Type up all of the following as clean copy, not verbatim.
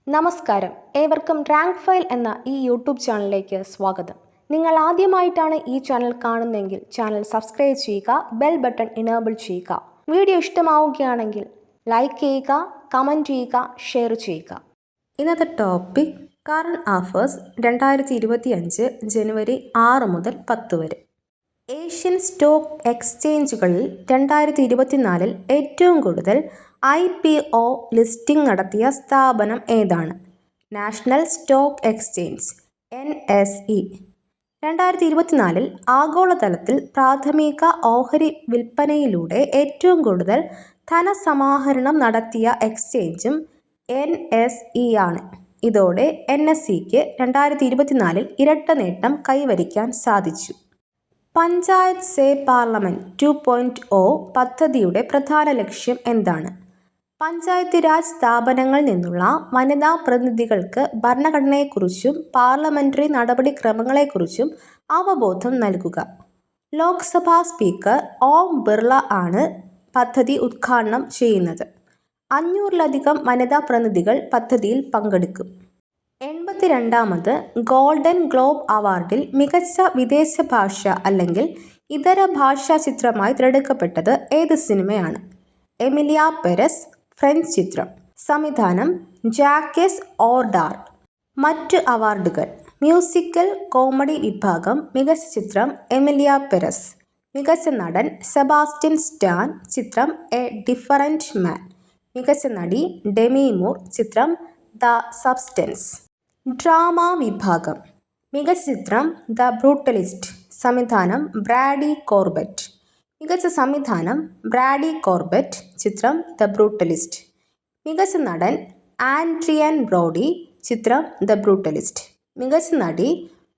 നമസ്കാരം, ഏവർക്കും rank file എന്ന ഈ യൂട്യൂബ് ചാനലിലേക്ക് സ്വാഗതം. നിങ്ങൾ ആദ്യമായിട്ടാണ് ഈ ചാനൽ കാണുന്നതെങ്കിൽ ചാനൽ സബ്സ്ക്രൈബ് ചെയ്യുക, ബെൽ ബട്ടൺ ഇനേബിൾ ചെയ്യുക. വീഡിയോ ഇഷ്ടമാവുകയാണെങ്കിൽ ലൈക്ക് ചെയ്യുക, കമൻറ്റ് ചെയ്യുക, ഷെയർ ചെയ്യുക. ഇന്നത്തെ ടോപ്പിക് കറണ്ട് അഫയേഴ്സ് 2025 ജനുവരി 6 മുതൽ 10 വരെ. ഏഷ്യൻ സ്റ്റോക്ക് എക്സ്ചേഞ്ചുകളിൽ 2024 ഏറ്റവും കൂടുതൽ IPO ലിസ്റ്റിംഗ് നടത്തിയ സ്ഥാപനം ഏതാണ്? National stock exchange NSE. 2024 ആഗോളതലത്തിൽ പ്രാഥമിക ഓഹരി വിൽപ്പനയിലൂടെ ഏറ്റവും കൂടുതൽ ധനസമാഹരണം നടത്തിയ എക്സ്ചേഞ്ചും NSE ആണ്. ഇതോടെ NSEക്ക് 2024 ഇരട്ട നേട്ടം കൈവരിക്കാൻ സാധിച്ചു. പഞ്ചായത്ത് സേ പാർലമെന്റ് 2.0 പദ്ധതിയുടെ പ്രധാന ലക്ഷ്യം എന്താണ്? പഞ്ചായത്ത് രാജ് സ്ഥാപനങ്ങളിൽ നിന്നുള്ള വനിതാ പ്രതിനിധികൾക്ക് ഭരണഘടനയെക്കുറിച്ചും പാർലമെന്ററി നടപടിക്രമങ്ങളെക്കുറിച്ചും അവബോധം നൽകുക. ലോക്സഭാ സ്പീക്കർ ഓം ബിർള ആണ് പദ്ധതി ഉദ്ഘാടനം ചെയ്യുന്നത്. 500-ലധികം വനിതാ പ്രതിനിധികൾ പദ്ധതിയിൽ പങ്കെടുക്കും. 82ാമത് ഗോൾഡൻ ഗ്ലോബ് അവാർഡിൽ മികച്ച വിദേശ ഭാഷ അല്ലെങ്കിൽ ഇതര ഭാഷാ ചിത്രമായി തിരഞ്ഞെടുക്കപ്പെട്ടത് ഏത് സിനിമയാണ്? എമിലിയ പെരസ്, ഫ്രഞ്ച് ചിത്രം. സംവിധാനം ജാക്കസ് ഓർഡാർഡ്. മറ്റ് അവാർഡുകൾ: മ്യൂസിക്കൽ കോമഡി വിഭാഗം മികച്ച ചിത്രം എമിലിയ പെരസ്. മികച്ച നടൻ സെബാസ്റ്റ്യൻ സ്റ്റാൻ, ചിത്രം എ ഡിഫറൻറ്റ് മാൻ. മികച്ച നടി ഡെമി മൂർ, ചിത്രം ദ സബ്സ്റ്റൻസ്. ഡ്രാമ വിഭാഗം മികച്ച ചിത്രം ദ ബ്രൂട്ടലിസ്റ്റ്. സംവിധാനം ബ്രാഡി കോർബറ്റ്. മികച്ച സംവിധാനം ബ്രാഡി കോർബറ്റ്, ചിത്രം ദ ബ്രൂട്ടലിസ്റ്റ്. മികച്ച നടൻ ആൻഡ്രിയൻ ബ്രോഡി, ചിത്രം ദ ബ്രൂട്ടലിസ്റ്റ്. മികച്ച നടി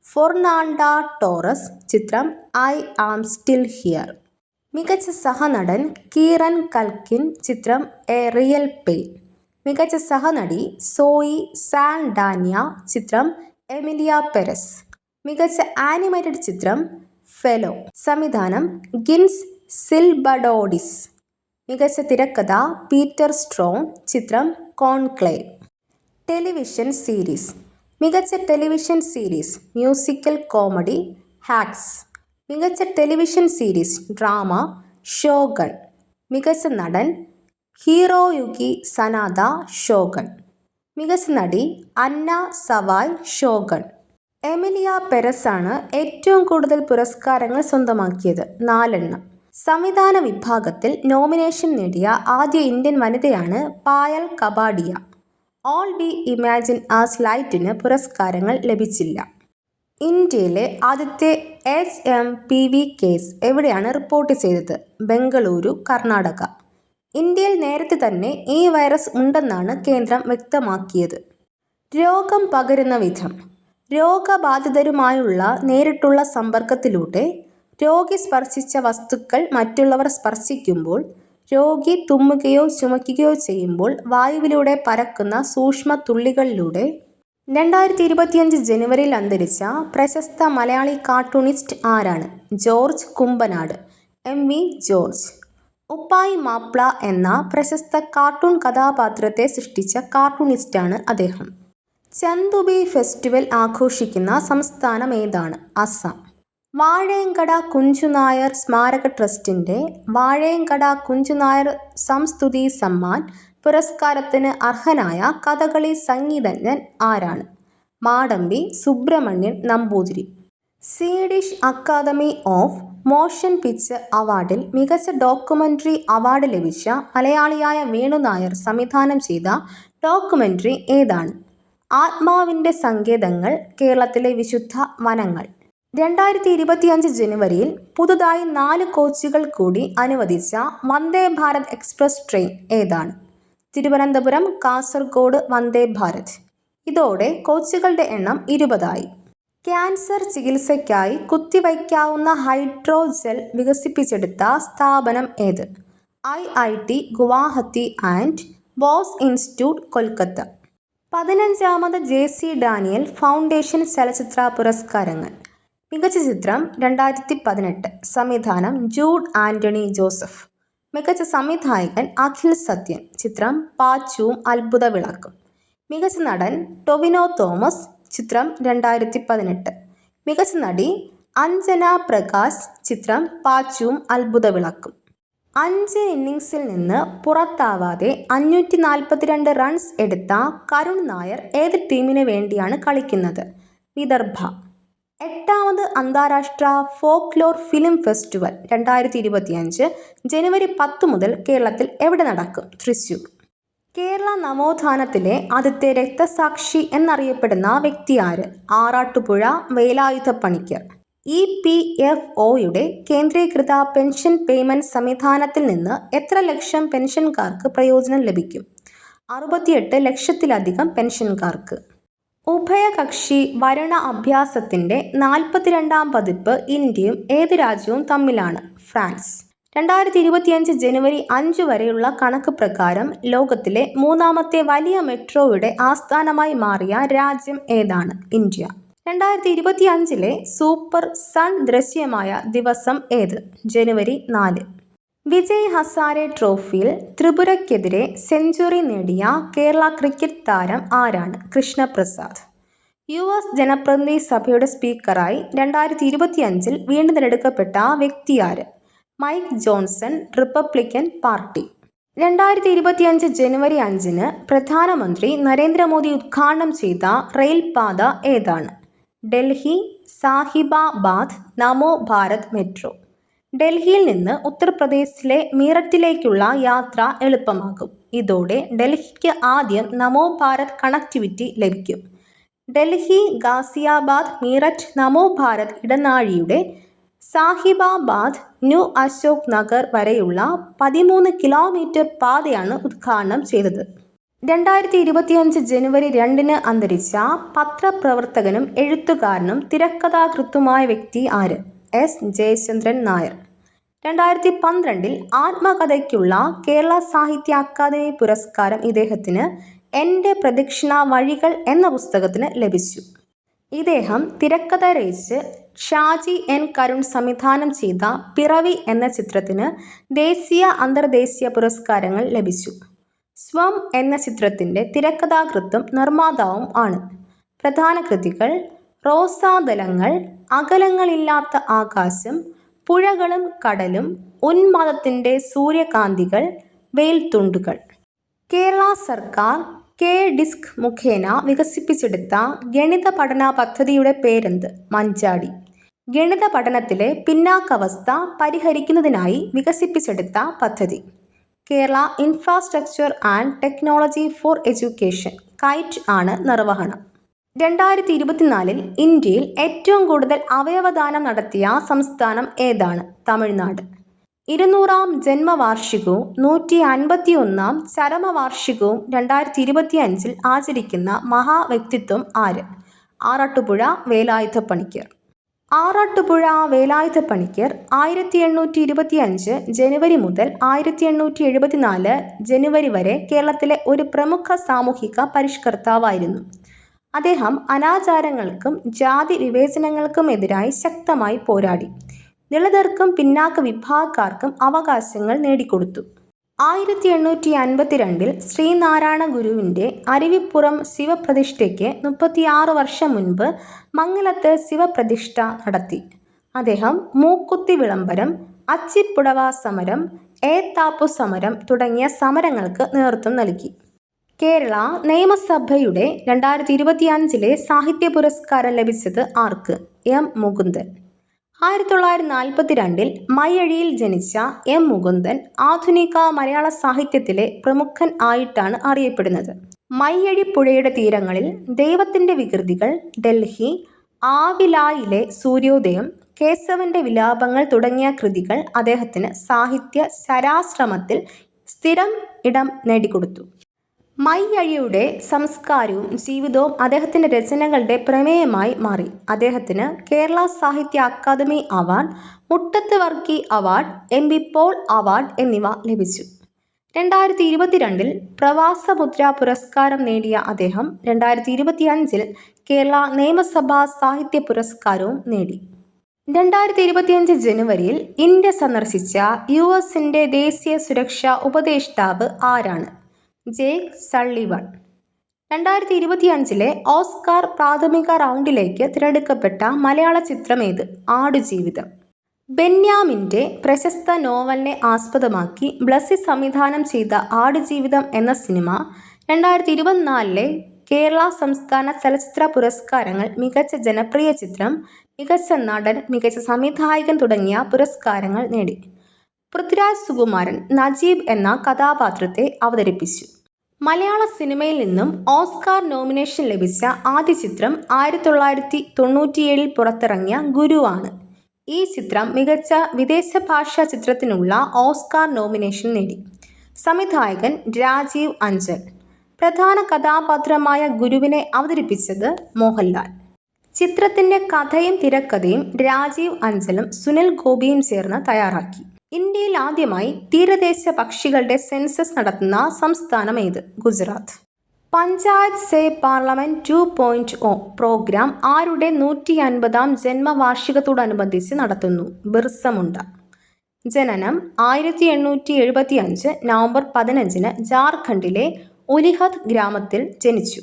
ഫെർണാണ്ട ടോറസ്, ചിത്രം ഐ ആം സ്റ്റിൽ ഹിയർ. മികച്ച സഹനടൻ കീറൻ കൽക്കിൻ, ചിത്രം എ റിയൽ പെയിൻ. മികച്ച സഹനടി സോയി സാൽഡാനിയ, ചിത്രം എമിലിയ പെരസ്. മികച്ച ആനിമേറ്റഡ് ചിത്രം ഫെലോ. സംവിധാനം ഗിൻസ് സിൽബഡോഡിസ്. മികച്ച തിരക്കഥ പീറ്റർ സ്ട്രോൺ, ചിത്രം കോൺക്ലേവ്. Television series. മികച്ച television series musical comedy Hacks. മികച്ച ടെലിവിഷൻ സീരീസ് ഡ്രാമ ഷോഗൺ. മികച്ച നടൻ ഹിറോയുകി സനാദ, ഷോഗൺ. മികച്ച നടി Anna Sawai, Shogun. Emilia Perez ആണ് ഏറ്റവും കൂടുതൽ പുരസ്കാരങ്ങൾ സ്വന്തമാക്കിയത്, 4. സംവിധാന വിഭാഗത്തിൽ നോമിനേഷൻ നേടിയ ആദ്യ ഇന്ത്യൻ വനിതയാണ് Payal Kapadia. All we imagine as ലൈറ്റിന് പുരസ്കാരങ്ങൾ ലഭിച്ചില്ല. ഇന്ത്യയിലെ ആദ്യത്തെ HMPV കേസ് എവിടെയാണ് റിപ്പോർട്ട് ചെയ്തത്? ബംഗളൂരു, കർണാടക. ഇന്ത്യയിൽ നേരത്തെ തന്നെ ഈ വൈറസ് ഉണ്ടെന്നാണ് കേന്ദ്രം വ്യക്തമാക്കിയത്. രോഗം പകരുന്ന വിധം. രോഗബാധിതരുമായുള്ള നേരിട്ടുള്ള സമ്പർക്കത്തിലൂടെ രോഗി സ്പർശിച്ച വസ്തുക്കൾ മറ്റുള്ളവർ സ്പർശിക്കുമ്പോൾ, രോഗി തുമ്മുകയോ ചുമയ്ക്കുകയോ ചെയ്യുമ്പോൾ വായുവിലൂടെ പരക്കുന്ന സൂക്ഷ്മ തുള്ളികളിലൂടെ. 2025 ജനുവരിയിൽ അന്തരിച്ച പ്രശസ്ത മലയാളി കാർട്ടൂണിസ്റ്റ് ആരാണ്? George Kumbanad, MV George. Uppayi Mappla എന്ന പ്രശസ്ത കാർട്ടൂൺ കഥാപാത്രത്തെ സൃഷ്ടിച്ച കാർട്ടൂണിസ്റ്റാണ് അദ്ദേഹം. ചന്തുബി ഫെസ്റ്റിവൽ ആഘോഷിക്കുന്ന സംസ്ഥാനം ഏതാണ്? അസം. വാഴയങ്കട കുഞ്ചുനായർ സ്മാരക ട്രസ്റ്റിൻ്റെ വാഴയങ്കട കുഞ്ചുനായർ സംസ്തുതി സമ്മാൻ പുരസ്കാരത്തിന് അർഹനായ കഥകളി സംഗീതജ്ഞൻ ആരാണ്? Madambi Subrahmanian Namboothiri. Swedish academy of motion picture അവാർഡിൽ മികച്ച ഡോക്യുമെൻ്ററി അവാർഡ് ലഭിച്ച മലയാളിയായ വേണു നായർ സംവിധാനം ചെയ്ത ഡോക്യുമെൻ്ററി ഏതാണ്? ആത്മാവിൻ്റെ സങ്കേതങ്ങൾ, കേരളത്തിലെ വിശുദ്ധ വനങ്ങൾ. 2025 ജനുവരിയിൽ പുതുതായി 4 കോച്ചുകൾ കൂടി അനുവദിച്ച വന്ദേ ഭാരത് എക്സ്പ്രസ് ട്രെയിൻ ഏതാണ്? തിരുവനന്തപുരം കാസർഗോഡ് വന്ദേ ഭാരത്. ഇതോടെ കോച്ചുകളുടെ എണ്ണം 20 ആയി. ക്യാൻസർ ചികിത്സയ്ക്കായി കുത്തിവയ്ക്കാവുന്ന ഹൈഡ്രോജെൽ വികസിപ്പിച്ചെടുത്ത സ്ഥാപനം ഏത്? IIT Guwahati and Bose institute, Kolkata. 15ാമത് JC ഡാനിയൽ ഫൗണ്ടേഷൻ ചലച്ചിത്ര പുരസ്കാരങ്ങൾ. മികച്ച ചിത്രം 2018. സംവിധാനം ജൂഡ് ആൻ്റണി ജോസഫ്. മികച്ച സംവിധായകൻ അഖിൽ സത്യൻ. ചിത്രം പാച്ചുവും അത്ഭുത വിളക്കും. മികച്ച നടൻ ടൊവിനോ തോമസ്, ചിത്രം 2018. മികച്ച നടി അഞ്ജന പ്രകാശ്, ചിത്രം പാച്ചുവും അത്ഭുത വിളക്കും. 5 ഇന്നിംഗ്സിൽ നിന്ന് പുറത്താവാതെ 542 റൺസ് എടുത്ത കരുൺ നായർ ഏത് ടീമിന് വേണ്ടിയാണ് കളിക്കുന്നത്? വിദർഭ. 8ാമത് അന്താരാഷ്ട്ര ഫോക്ലോർ ഫിലിം ഫെസ്റ്റിവൽ 2025 ജനുവരി 10 മുതൽ കേരളത്തിൽ എവിടെ നടക്കും? തൃശ്ശൂർ. കേരള നവോത്ഥാനത്തിലെ ആദ്യത്തെ രക്തസാക്ഷി എന്നറിയപ്പെടുന്ന വ്യക്തി ആര്? ആറാട്ടുപുഴ വേലായുധ പണിക്കർ. EPFOയുടെ കേന്ദ്രീകൃത പെൻഷൻ പേയ്മെന്റ് സംവിധാനത്തിൽ നിന്ന് എത്ര ലക്ഷം പെൻഷൻകാർക്ക് പ്രയോജനം ലഭിക്കും? 68 ലക്ഷത്തിലധികം പെൻഷൻകാർക്ക്. ഉഭയകക്ഷി ഭരണ അഭ്യാസത്തിന്റെ 42ാം പതിപ്പ് ഇന്ത്യയും ഏത് രാജ്യവും തമ്മിലാണ്? ഫ്രാൻസ്. 2025 ജനുവരി 5 വരെയുള്ള കണക്ക് പ്രകാരം ലോകത്തിലെ 3ാമത്തെ വലിയ മെട്രോയുടെ ആസ്ഥാനമായി മാറിയ രാജ്യം ഏതാണ്? ഇന്ത്യ. 2025 സൂപ്പർ സൺ ദൃശ്യമായ ദിവസം ഏത്? ജനുവരി 4. വിജയ് ഹസാരെ ട്രോഫിയിൽ ത്രിപുരയ്ക്കെതിരെ സെഞ്ചുറി നേടിയ കേരള ക്രിക്കറ്റ് താരം ആരാണ്? കൃഷ്ണപ്രസാദ്. US ജനപ്രതിനിധി സഭയുടെ സ്പീക്കറായി 2025 വീണ്ടും തിരഞ്ഞെടുക്കപ്പെട്ട വ്യക്തിയാര്? Mic Johnson, Republican party. 2025 ജനുവരി 5 പ്രധാനമന്ത്രി നരേന്ദ്രമോദി ഉദ്ഘാടനം ചെയ്ത റെയിൽപാത ഏതാണ്? ഡൽഹി സാഹിബാബാദ് നമോ ഭാരത് മെട്രോ. ഡൽഹിയിൽ നിന്ന് ഉത്തർപ്രദേശിലെ മീററ്റിലേക്കുള്ള യാത്ര എളുപ്പമാകും. ഇതോടെ ഡൽഹിക്ക് ആദ്യം നമോ ഭാരത് കണക്ടിവിറ്റി ലഭിക്കും. ഡൽഹി ഗാസിയാബാദ് മീററ്റ് നമോ ഭാരത് ഇടനാഴിയുടെ സാഹിബാബാദ് ന്യൂ അശോക് നഗർ വരെയുള്ള 13 കിലോമീറ്റർ പാതയാണ് ഉദ്ഘാടനം ചെയ്തത്. 2025 ജനുവരി 2 അന്തരിച്ച പത്രപ്രവർത്തകനും എഴുത്തുകാരനും തിരക്കഥാകൃത്തുമായ വ്യക്തി ആര്? S. ജയചന്ദ്രൻ നായർ. 2012 ആത്മകഥയ്ക്കുള്ള കേരള സാഹിത്യ അക്കാദമി പുരസ്കാരം ഇദ്ദേഹത്തിന് എൻ്റെ പ്രദക്ഷിണ വഴികൾ എന്ന പുസ്തകത്തിന് ലഭിച്ചു. ഇദ്ദേഹം തിരക്കഥ രചിച്ച് ഷാജി N. കരുൺ സംവിധാനം ചെയ്ത പിറവി എന്ന ചിത്രത്തിന് ദേശീയ അന്തർദേശീയ പുരസ്കാരങ്ങൾ ലഭിച്ചു. സ്വം എന്ന ചിത്രത്തിൻ്റെ തിരക്കഥാകൃത്തും നിർമ്മാതാവും ആണ്. പ്രധാന കൃതികൾ റോസാദലങ്ങൾ, അകലങ്ങളില്ലാത്ത ആകാശം, പുഴകളും കടലും, ഉന്മാദത്തിൻ്റെ സൂര്യകാന്തികൾ, വെയിൽത്തുണ്ടുകൾ. കേരള സർക്കാർ KDISC മുഖേന വികസിപ്പിച്ചെടുത്ത ഗണിത പഠന പദ്ധതിയുടെ പേരെന്ത്? മഞ്ചാടി. ഗണിത പഠനത്തിലെ പിന്നാക്കാവസ്ഥ പരിഹരിക്കുന്നതിനായി വികസിപ്പിച്ചെടുത്ത പദ്ധതി. Kerala infrastructure and technology for education KITE ആണ് നിർവഹണം. 2024 ഇന്ത്യയിൽ ഏറ്റവും കൂടുതൽ അവയവദാനം നടത്തിയ സംസ്ഥാനം ഏതാണ്? തമിഴ്നാട്. 200ാം ജന്മവാർഷികവും 151ാം ചരമവാർഷികവും 2025 ആചരിക്കുന്ന മഹാവ്യക്തിത്വം ആര്? ആറാട്ടുപുഴ വേലായുധ പണിക്കർ. ആറാട്ടുപുഴ വേലായുധ പണിക്കർ 1825 ജനുവരി മുതൽ 1874 ജനുവരി വരെ കേരളത്തിലെ ഒരു പ്രമുഖ സാമൂഹിക പരിഷ്കർത്താവായിരുന്നു. അദ്ദേഹം അനാചാരങ്ങൾക്കും ജാതി വിവേചനങ്ങൾക്കും എതിരായി ശക്തമായി പോരാടി. ദളിതർക്കും പിന്നാക്ക വിഭാഗക്കാർക്കും അവകാശങ്ങൾ നേടിക്കൊടുത്തു. 1852 ശ്രീനാരായണ ഗുരുവിൻ്റെ അരുവിപ്പുറം ശിവപ്രതിഷ്ഠയ്ക്ക് 36 വർഷം മുൻപ് മംഗലത്ത് ശിവപ്രതിഷ്ഠ നടത്തി. അദ്ദേഹം മൂക്കുത്തി വിളംബരം, അച്ചിപ്പുടവ സമരം, ഏത്താപ്പു സമരം തുടങ്ങിയ സമരങ്ങൾക്ക് നേതൃത്വം നൽകി. കേരള നിയമസഭയുടെ 2025 സാഹിത്യ പുരസ്കാരം ലഭിച്ചത് ആർക്ക്? M. മുകുന്ദൻ. 1942 മയ്യഴിയിൽ ജനിച്ച M. മുകുന്ദൻ ആധുനിക മലയാള സാഹിത്യത്തിലെ പ്രമുഖൻ ആയിട്ടാണ് അറിയപ്പെടുന്നത്. മയ്യഴി പുഴയുടെ തീരങ്ങളിൽ ദൈവത്തിൻ്റെ വികൃതികൾ, ഡൽഹി, ആവിലായിലെ സൂര്യോദയം, കേശവന്റെ വിലാപങ്ങൾ തുടങ്ങിയ കൃതികൾ അദ്ദേഹത്തിന് സാഹിത്യ ശരാശ്രമത്തിൽ സ്ഥിരം ഇടം നേടിക്കൊടുത്തു. മയ്യഴിയുടെ സംസ്കാരവും ജീവിതവും അദ്ദേഹത്തിൻ്റെ രചനകളുടെ പ്രമേയമായി മാറി. അദ്ദേഹത്തിന് Kerala Sahitya academy award, Muttathu Varkey award, MB Paul award എന്നിവ ലഭിച്ചു. 2022 പ്രവാസമുദ്ര പുരസ്കാരം നേടിയ അദ്ദേഹം 2025 കേരള നിയമസഭാ സാഹിത്യ പുരസ്കാരവും നേടി. 2025 ജനുവരിയിൽ ഇന്ത്യ സന്ദർശിച്ച US ദേശീയ സുരക്ഷാ ഉപദേഷ്ടാവ് ആരാണ്? ജേക്ക് സള്ളിവൺ. 2025 ഓസ്കാർ പ്രാഥമിക റൗണ്ടിലേക്ക് തിരഞ്ഞെടുക്കപ്പെട്ട മലയാള ചിത്രം ഏത്? ആടുജീവിതം. ബെന്യാമിൻ്റെ പ്രശസ്ത നോവലിനെ ആസ്പദമാക്കി ബ്ലസ്സി സംവിധാനം ചെയ്ത ആടുജീവിതം എന്ന സിനിമ 2024 കേരള സംസ്ഥാന ചലച്ചിത്ര പുരസ്കാരങ്ങൾ മികച്ച ജനപ്രിയ ചിത്രം, മികച്ച നടൻ, മികച്ച സംവിധായകൻ തുടങ്ങിയ പുരസ്കാരങ്ങൾ നേടി. പൃഥ്വിരാജ് സുകുമാരൻ നജീബ് എന്ന കഥാപാത്രത്തെ അവതരിപ്പിച്ചു. മലയാള സിനിമയിൽ നിന്നും ഓസ്കാർ നോമിനേഷൻ ലഭിച്ച ആദ്യ ചിത്രം 1997 പുറത്തിറങ്ങിയ ഗുരുവാണ്. ഈ ചിത്രം മികച്ച വിദേശ ഭാഷാ ചിത്രത്തിനുള്ള ഓസ്കാർ നോമിനേഷൻ നേടി. സംവിധായകൻ രാജീവ് അഞ്ചൽ. പ്രധാന കഥാപാത്രമായ ഗുരുവിനെ അവതരിപ്പിച്ചത് മോഹൻലാൽ. ചിത്രത്തിൻ്റെ കഥയും തിരക്കഥയും രാജീവ് അഞ്ചലും സുനിൽ ഗോപിയും ചേർന്ന് തയ്യാറാക്കി. ഇന്ത്യയിൽ ആദ്യമായി തീരദേശ പക്ഷികളുടെ സെൻസസ് നടത്തുന്ന സംസ്ഥാനം ഏത്? ഗുജറാത്ത്. പഞ്ചായത്ത് സേ പാർലമെന്റ് 2.0 പ്രോഗ്രാം ആരുടെ 150-ാം ജന്മവാർഷികത്തോടനുബന്ധിച്ച് നടത്തുന്നു? ബിർസ മുണ്ട. ജനനം 1875 നവംബർ 15 ജാർഖണ്ഡിലെ ഉലിഹത്ത് ഗ്രാമത്തിൽ ജനിച്ചു.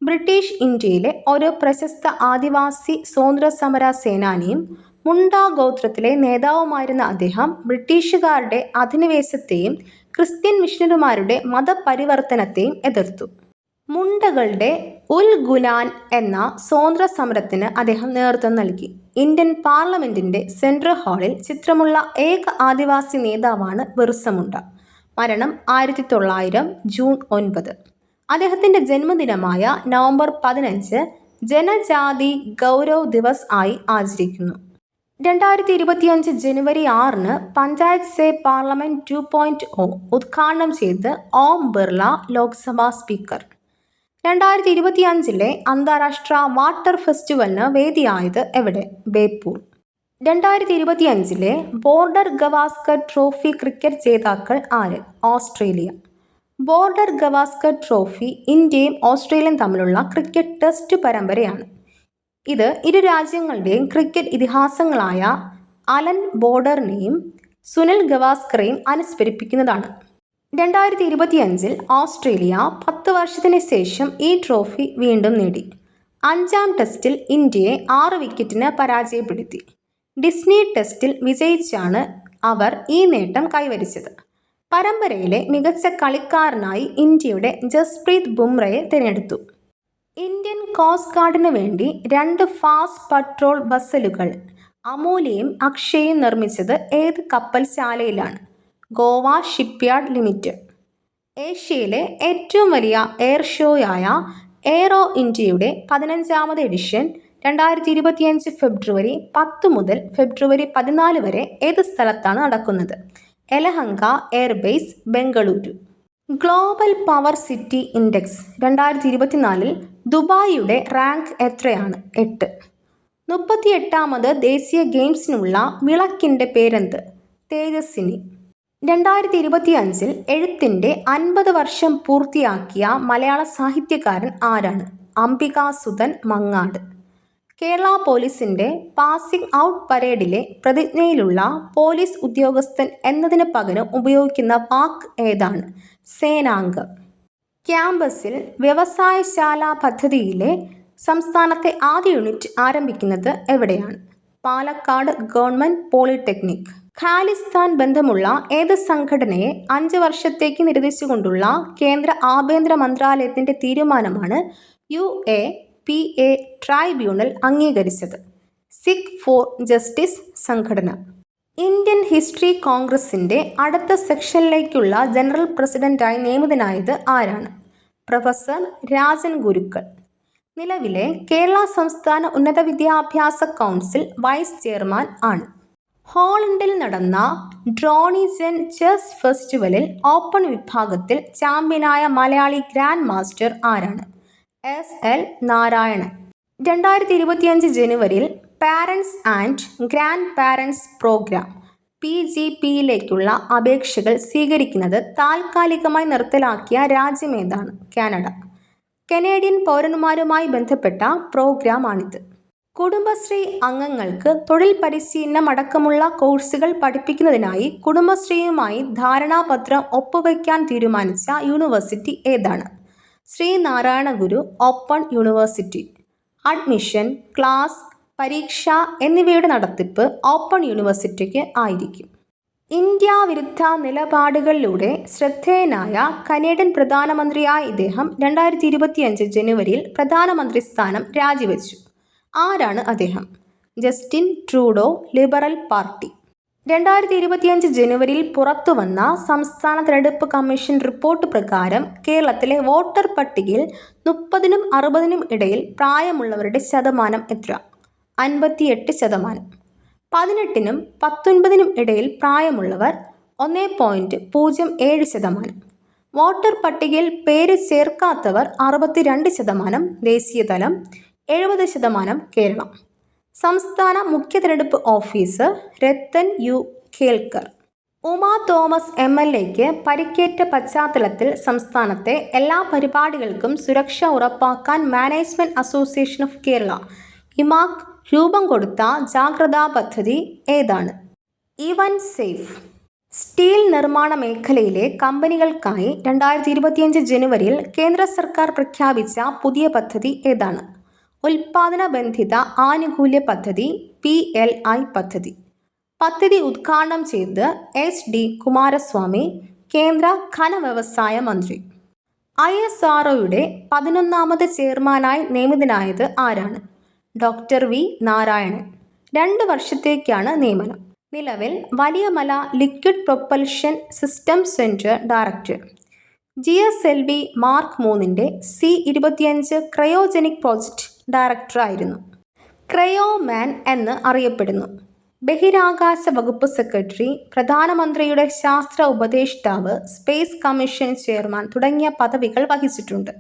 ബ്രിട്ടീഷ് ഇന്ത്യയിലെ ഒരു പ്രശസ്ത ആദിവാസി സ്വാതന്ത്ര്യസമര സേനാനിയും മുണ്ട ഗോത്രത്തിലെ നേതാവുമായിരുന്ന അദ്ദേഹം ബ്രിട്ടീഷുകാരുടെ അധിനിവേശത്തെയും ക്രിസ്ത്യൻ മിഷണറിമാരുടെ മതപരിവർത്തനത്തെയും എതിർത്തു. മുണ്ടകളുടെ ഉൽ ഗുലാൻ എന്ന സ്വാതന്ത്ര്യ സമരത്തിന് അദ്ദേഹം നേതൃത്വം നൽകി. ഇന്ത്യൻ പാർലമെന്റിന്റെ സെൻട്രൽ ഹാളിൽ ചിത്രമുള്ള ഏക ആദിവാസി നേതാവാണ് ബിർസ മുണ്ട. മരണം 1900 ജൂൺ 9. അദ്ദേഹത്തിൻ്റെ ജന്മദിനമായ നവംബർ 15 ജനജാതി ഗൗരവ് ദിവസ് ആയി ആചരിക്കുന്നു. 2025 ജനുവരി 6 പഞ്ചായത്ത് സേ പാർലമെന്റ് 2.0 ഉദ്ഘാടനം ചെയ്ത് ഓം ബിർള ലോക്സഭാ സ്പീക്കർ. 2025 അന്താരാഷ്ട്ര വാട്ടർ ഫെസ്റ്റിവലിന് വേദിയായത് എവിടെ? Beypore. 2025 border Gavaskar trophy cricket ജേതാക്കൾ ആര്? ഓസ്ട്രേലിയ. ബോർഡർ ഗവാസ്കർ ട്രോഫി ഇന്ത്യയും ഓസ്ട്രേലിയയും തമ്മിലുള്ള ക്രിക്കറ്റ് ടെസ്റ്റ് പരമ്പരയാണ്. ഇത് ഇരു രാജ്യങ്ങളുടെയും ക്രിക്കറ്റ് ഇതിഹാസങ്ങളായ അലൻ ബോർഡറിനെയും സുനിൽ ഗവാസ്കറെയും അനുസ്മരിപ്പിക്കുന്നതാണ്. 2025 ഓസ്ട്രേലിയ 10 വർഷത്തിന് ശേഷം ഈ ട്രോഫി വീണ്ടും നേടി. 5-ാം ടെസ്റ്റിൽ ഇന്ത്യയെ 6 വിക്കറ്റിന് പരാജയപ്പെടുത്തി. ഡിസ്നി ടെസ്റ്റിൽ വിജയിച്ചാണ് അവർ ഈ നേട്ടം കൈവരിച്ചത്. പരമ്പരയിലെ മികച്ച കളിക്കാരനായി ഇന്ത്യയുടെ ജസ്പ്രീത് ബുംറയെ തിരഞ്ഞെടുത്തു. ഇന്ത്യൻ കോസ്റ്റ് ഗാർഡിന് വേണ്ടി 2 ഫാസ്റ്റ് പട്രോൾ വസലുകൾ അമൂല്യയും അക്ഷയും നിർമ്മിച്ചത് ഏത് കപ്പൽശാലയിലാണ്? Goa shipyard limited. ഏഷ്യയിലെ ഏറ്റവും വലിയ എയർ ഷോയായ എയ്റോ ഇന്ത്യയുടെ 15-ാമത് എഡിഷൻ 2025 ഫെബ്രുവരി 10 മുതൽ ഫെബ്രുവരി 14 വരെ ഏത് സ്ഥലത്താണ് നടക്കുന്നത്? Yelahanka airbase, Bengaluru. Global power city index 2024 ദുബായിയുടെ റാങ്ക് എത്രയാണ്? 8. 38-ാമത് ദേശീയ ഗെയിംസിനുള്ള വിളക്കിൻ്റെ പേരെന്ത്? തേജസ്വിനി. 2025 എഴുത്തിൻ്റെ 50 വർഷം പൂർത്തിയാക്കിയ മലയാള സാഹിത്യകാരൻ ആരാണ്? അംബികാസുധൻ മങ്ങാട്. കേരള പോലീസിൻ്റെ പാസിംഗ് ഔട്ട് പരേഡിലെ പ്രതിജ്ഞയിലുള്ള പോലീസ് ഉദ്യോഗസ്ഥൻ എന്നതിന് പകരം ഉപയോഗിക്കുന്ന വാക്ക് ഏതാണ്? സേനാംഗം. ക്യാമ്പസിൽ വ്യവസായശാല പദ്ധതിയിലെ സംസ്ഥാനത്തെ ആദ്യ യൂണിറ്റ് ആരംഭിക്കുന്നത് എവിടെയാണ്? Palakkad government polytechnic. ഖാലിസ്ഥാൻ ബന്ധമുള്ള ഏത് സംഘടനയെ 5 വർഷത്തേക്ക് നിരോധിച്ചുകൊണ്ടുള്ള കേന്ദ്ര ആഭ്യന്തര മന്ത്രാലയത്തിൻ്റെ തീരുമാനമാണ് UAPA ട്രൈബ്യൂണൽ അംഗീകരിച്ചത്? സിഖ് ഫോർ ജസ്റ്റിസ് സംഘടന. ഇന്ത്യൻ ഹിസ്റ്ററി കോൺഗ്രസിൻ്റെ അടുത്ത സെക്ഷനിലേക്കുള്ള ജനറൽ പ്രസിഡന്റായി നിയമിതനായത് ആരാണ്? പ്രൊഫസർ രാജൻ ഗുരുക്കൾ. നിലവിലെ കേരള സംസ്ഥാന ഉന്നത വിദ്യാഭ്യാസ കൗൺസിൽ വൈസ് ചെയർമാൻ ആണ്. ഹോളണ്ടിൽ നടന്ന ഡ്രോണിസൺ ചെസ് ഫെസ്റ്റിവലിൽ ഓപ്പൺ വിഭാഗത്തിൽ ചാമ്പ്യനായ മലയാളി ഗ്രാൻഡ് മാസ്റ്റർ ആരാണ്? SL നാരായണൻ. 2025 ജനുവരിയിൽ parents and grand parents programme PGPയിലേക്കുള്ള അപേക്ഷകൾ സ്വീകരിക്കുന്നത് താൽക്കാലികമായി നിർത്തലാക്കിയ രാജ്യമേതാണ്? കാനഡ. കനേഡിയൻ പൗരന്മാരുമായി ബന്ധപ്പെട്ട പ്രോഗ്രാമാണിത്. കുടുംബശ്രീ അംഗങ്ങൾക്ക് തൊഴിൽ പരിശീലനം അടക്കമുള്ള കോഴ്സുകൾ പഠിപ്പിക്കുന്നതിനായി കുടുംബശ്രീയുമായി ധാരണാപത്രം ഒപ്പുവയ്ക്കാൻ തീരുമാനിച്ച യൂണിവേഴ്സിറ്റി ഏതാണ്? ശ്രീനാരായണ ഗുരു ഓപ്പൺ യൂണിവേഴ്സിറ്റി. അഡ്മിഷൻ, ക്ലാസ്, പരീക്ഷ എന്നിവയുടെ നടത്തിപ്പ് ഓപ്പൺ യൂണിവേഴ്സിറ്റിക്ക് ആയിരിക്കും. ഇന്ത്യ വിരുദ്ധ നിലപാടുകളിലൂടെ ശ്രദ്ധേയനായ കനേഡിയൻ പ്രധാനമന്ത്രിയായ ഇദ്ദേഹം 2025 ജനുവരിയിൽ പ്രധാനമന്ത്രി സ്ഥാനം രാജിവെച്ചു. ആരാണ് അദ്ദേഹം? Justin Trudeau, liberal party. 2025 ജനുവരിയിൽ പുറത്തുവന്ന സംസ്ഥാന തെരഞ്ഞെടുപ്പ് കമ്മീഷൻ റിപ്പോർട്ട് പ്രകാരം കേരളത്തിലെ വോട്ടർ പട്ടികയിൽ 30-നും 60-നും ഇടയിൽ പ്രായമുള്ളവരുടെ ശതമാനം എത്ര? 58%. 18-നും 19-നും ഇടയിൽ പ്രായമുള്ളവർ 1.07%. വോട്ടർ പട്ടികയിൽ പേര് ചേർക്കാത്തവർ 62%. ദേശീയതലം 70%. കേരളം. സംസ്ഥാന മുഖ്യ തെരഞ്ഞെടുപ്പ് ഓഫീസർ രത്തൻ യു ഖേൽക്കർ. ഉമാ തോമസ് MLAക്ക് പരിക്കേറ്റ പശ്ചാത്തലത്തിൽ സംസ്ഥാനത്തെ എല്ലാ പരിപാടികൾക്കും സുരക്ഷ ഉറപ്പാക്കാൻ management association of Kerala EMAK രൂപം കൊടുത്ത ജാഗ്രതാ പദ്ധതി ഏതാണ്? Even safe. സ്റ്റീൽ നിർമ്മാണ മേഖലയിലെ കമ്പനികൾക്കായി 2025 ജനുവരിയിൽ കേന്ദ്ര സർക്കാർ പ്രഖ്യാപിച്ച പുതിയ പദ്ധതി ഏതാണ്? ഉൽപാദന ബന്ധിത ആനുകൂല്യ പദ്ധതി PLI പദ്ധതി. പദ്ധതി ഉദ്ഘാടനം ചെയ്ത് HD കുമാരസ്വാമി, കേന്ദ്ര ഖന വ്യവസായ മന്ത്രി. ISROയുടെ 11ാമത് ചെയർമാനായി നിയമിതനായത് ആരാണ്? Doctor V Narayanan. 2 വർഷത്തേക്കാണ് നിയമനം. നിലവിൽ Valiamala liquid propulsion system centre director. GSLV mark 3ന്റെ C-25 ക്രയോജനിക് പ്രോജക്റ്റ് ഡയറക്ടറായിരുന്നു. ക്രയോമാൻ എന്ന് അറിയപ്പെടുന്നു. ബഹിരാകാശ വകുപ്പ് സെക്രട്ടറി, പ്രധാനമന്ത്രിയുടെ ശാസ്ത്ര ഉപദേഷ്ടാവ്, സ്പേസ് കമ്മീഷൻ ചെയർമാൻ തുടങ്ങിയ പദവികൾ വഹിച്ചിട്ടുണ്ട്.